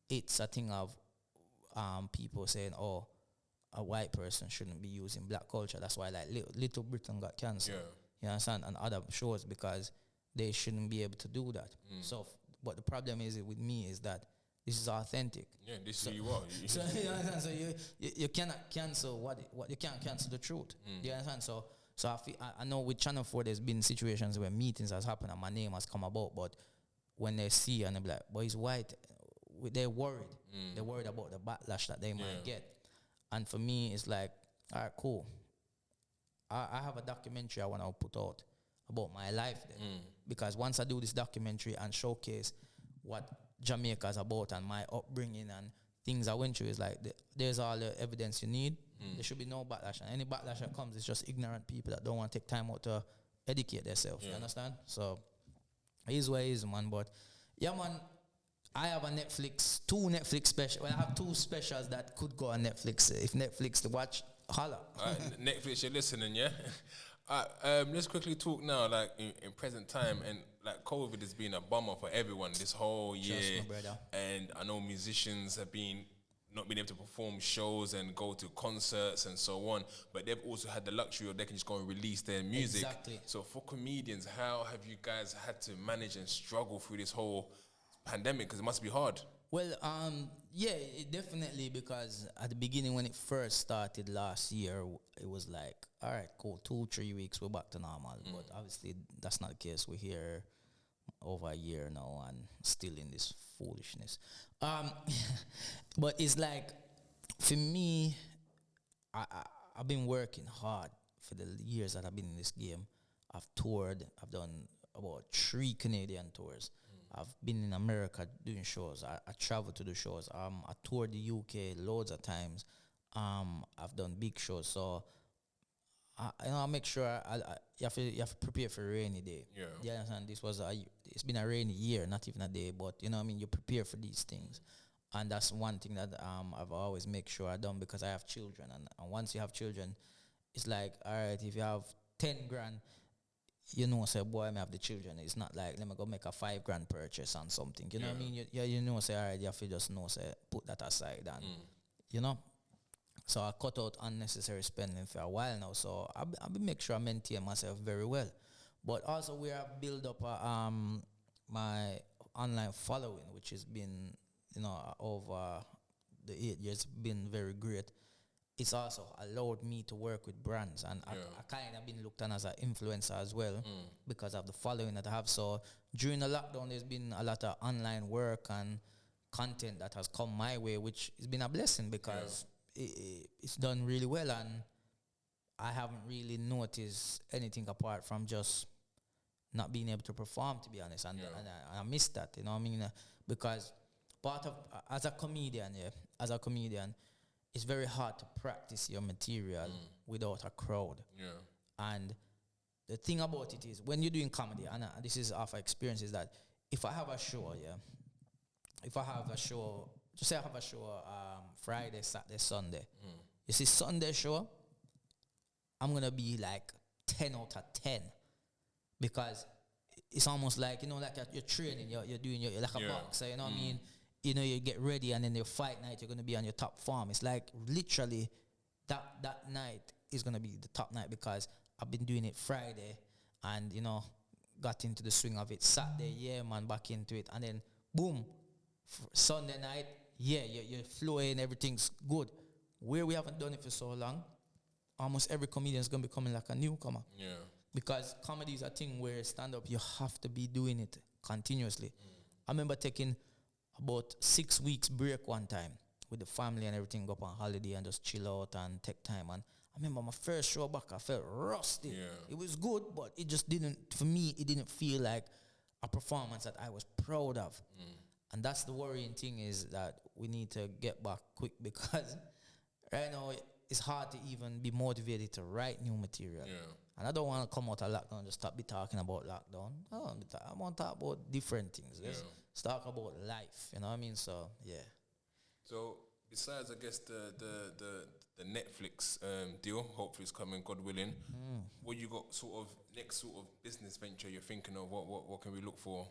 it's a thing of people saying, oh, a white person shouldn't be using black culture. That's why like Little Britain got cancelled. You understand? And other shows, because they shouldn't be able to do that. So, but the problem is with me is that this is authentic. Yeah, this is who you are. So you understand? So you cannot cancel what you can't cancel the truth. You understand? So I know with Channel 4 there's been situations where meetings has happened and my name has come about, but when they see and they be like, boy, he's white, they're worried. They're worried about the backlash that they might get. And for me, it's like, all right, cool. I have a documentary I want to put out about my life then. Because once I do this documentary and showcase what Jamaica is about and my upbringing and things I went through, is like, there's all the evidence you need. There should be no backlash. And any backlash that comes, it's just ignorant people that don't want to take time out to educate themselves. You understand? So, it is what it is, man. But, yeah, man, I have two Netflix specials. Well, I have 2 specials that could go on Netflix. If Netflix to watch, holla. Netflix, you're listening, yeah? Let's quickly talk now, like, in present time. And, like, COVID has been a bummer for everyone this whole year. Trust me, brother. And I know musicians have been not being able to perform shows and go to concerts and so on, but they've also had the luxury of they can just go and release their music. Exactly. So for comedians, how have you guys had to manage and struggle through this whole pandemic? Because it must be hard. Well, yeah, definitely, because at the beginning when it first started last year, it was like, all right, cool, 2-3 weeks, we're back to normal. But obviously that's not the case. We're here over a year now and still in this foolishness. But it's like, for me, I've been working hard for the years that I've been in this game. I've toured. I've done about 3 Canadian tours. I've been in America doing shows. I traveled to the shows. I toured the UK loads of times. I've done big shows. So I make sure you have to prepare for a rainy day. Yeah. You understand? It's been a rainy year, not even a day, but you know what I mean. You prepare for these things, and that's one thing that I've always make sure I done, because I have children, and once you have children, it's like, all right, if you have 10 grand. You know, say, boy, I have the children. It's not like, let me go make a 5 grand purchase on something. You know what I mean? You know, say, all right, you have to just know, say, put that aside. And, you know? So I cut out unnecessary spending for a while now. So I've been make sure I maintain myself very well. But also we have built up my online following, which has been, you know, over the 8 years, been very great. It's also allowed me to work with brands, and I kind of been looked on as an influencer as well because of the following that I have. So during the lockdown, there's been a lot of online work and content that has come my way, which has been a blessing, because it's done really well, and I haven't really noticed anything apart from just not being able to perform, to be honest, and I miss that, you know what I mean? Because part of, as a comedian, it's very hard to practice your material without a crowd. Yeah. And the thing about it is, when you're doing comedy, and this is our experience, is that if I have a show, just say I have a show Friday, Saturday, Sunday. You see, Sunday show, I'm going to be like 10 out of 10. Because it's almost like, you know, like you're training, you're doing, you're like a boxer, you know what I mean? You know, you get ready, and then your fight night, you're going to be on your top form. It's like literally that night is going to be the top night, because I've been doing it Friday and, you know, got into the swing of it. Saturday, back into it. And then, boom, Sunday night, you're flowing, everything's good. Where we haven't done it for so long, almost every comedian is going to be coming like a newcomer. Yeah. Because comedy is a thing where stand-up, you have to be doing it continuously. I remember taking about 6 weeks break one time with the family and everything, go up on holiday and just chill out and take time. And I remember my first show back, I felt rusty. Yeah. It was good, but it just didn't, for me, it didn't feel like a performance that I was proud of. And that's the worrying thing, is that we need to get back quick, because right now it's hard to even be motivated to write new material. Yeah. And I don't want to come out of lockdown and just stop be talking about lockdown. I want to talk about different things. Let's talk about life, you know what I mean? So, yeah. So, besides, I guess, the Netflix deal, hopefully it's coming, God willing, what you got sort of next sort of business venture you're thinking of? What can we look for?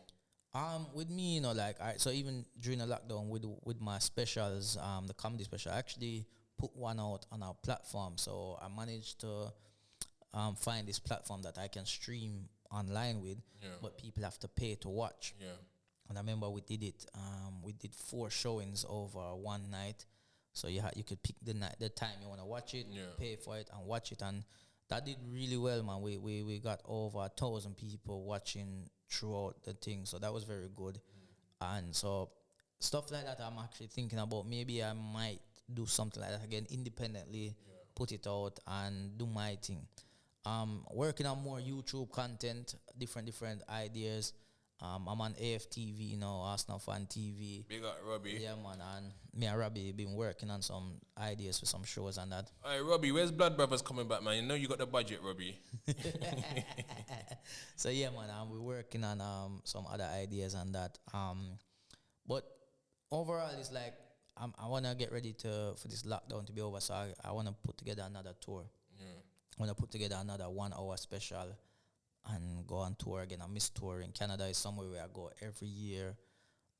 With me, you know, like, so even during the lockdown with my specials, the comedy special, I actually put one out on our platform. So I managed to find this platform that I can stream online with, but people have to pay to watch. Yeah. And I remember we did it. We did 4 showings over one night. So you could pick the time you want to watch it, pay for it, and watch it. And that did really well, man. We got over 1,000 people watching throughout the thing. So that was very good. And so stuff like that, I'm actually thinking about. Maybe I might do something like that again independently, put it out and do my thing. Working on more YouTube content, different ideas. I'm on AFTV, you know, Arsenal Fan TV. Big up Robbie. Yeah, man, and me and Robbie been working on some ideas for some shows and that. Hey, Robbie, where's Blood Brothers coming back, man? You know you got the budget, Robbie. So yeah, man, we're working on some other ideas and that. But overall, it's like I want to get ready for this lockdown to be over, so I want to put together another tour. Yeah. I want to put together another 1 hour special and go on tour again. I miss touring. Canada is somewhere where I go every year.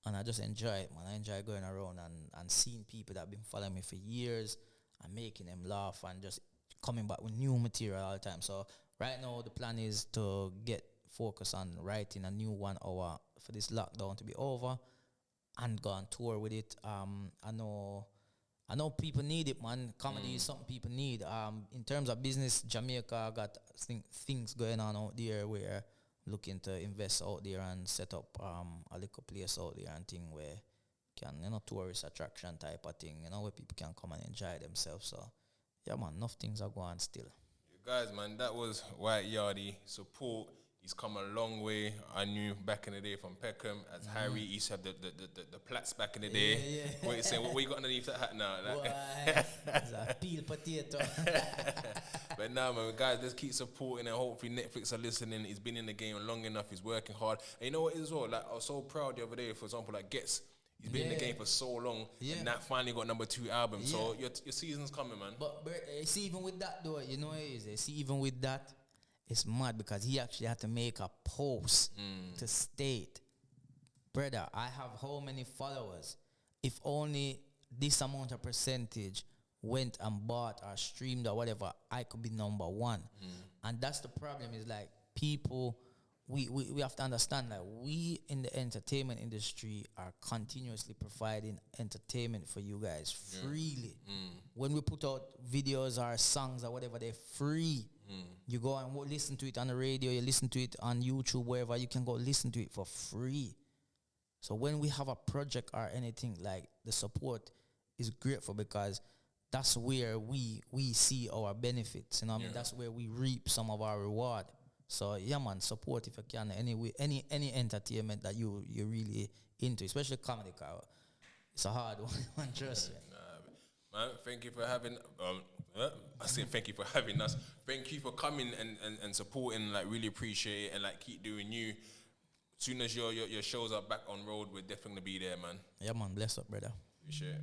And I just enjoy it, man. I enjoy going around and seeing people that have been following me for years and making them laugh and just coming back with new material all the time. So right now the plan is to get focused on writing a new 1 hour for this lockdown to be over and go on tour with it. I know people need it, man. Comedy is something people need. In terms of business, Jamaica got things going on out there where looking to invest out there and set up a little place out there and thing where can, tourist attraction type of thing, where people can come and enjoy themselves. So, yeah, man, enough things are going still. Guys, man, that was White Yardie. Support. He's come a long way. I knew back in the day from Peckham as Harry. He used to have the plaits back in the day. Yeah. What you saying? What you got underneath that hat now? Like It's a peeled potato. But now, man, guys, let's keep supporting and hopefully Netflix are listening. He's been in the game long enough. He's working hard. And you know what as well? Like, I was so proud the other day, for example, like Gets. He's been in the game for so long, and that finally got number 2 album. Yeah. So your season's coming, man. But see, even with that, though, you know what it is? See, even with that, it's mad because he actually had to make a post to state, brother, I have how many followers? If only this amount of percentage went and bought or streamed or whatever, I could be number 1. And that's the problem, is like people, we have to understand that we in the entertainment industry are continuously providing entertainment for you guys freely. When we put out videos or songs or whatever, they're free. You go and listen to it on the radio, you listen to it on YouTube, wherever, you can go listen to it for free. So when we have a project or anything, like, the support is grateful because that's where we see our benefits. You know what I mean? That's where we reap some of our reward. So yeah, man, support if you can any entertainment that you really into, especially comedy. It's a hard one, trust me. Man, thank you for having. I say thank you for having us. Thank you for coming and supporting. Like, really appreciate it, and like keep doing you. As soon as your shows are back on road, we're definitely gonna be there, man. Yeah, man. Bless up, brother. Appreciate it.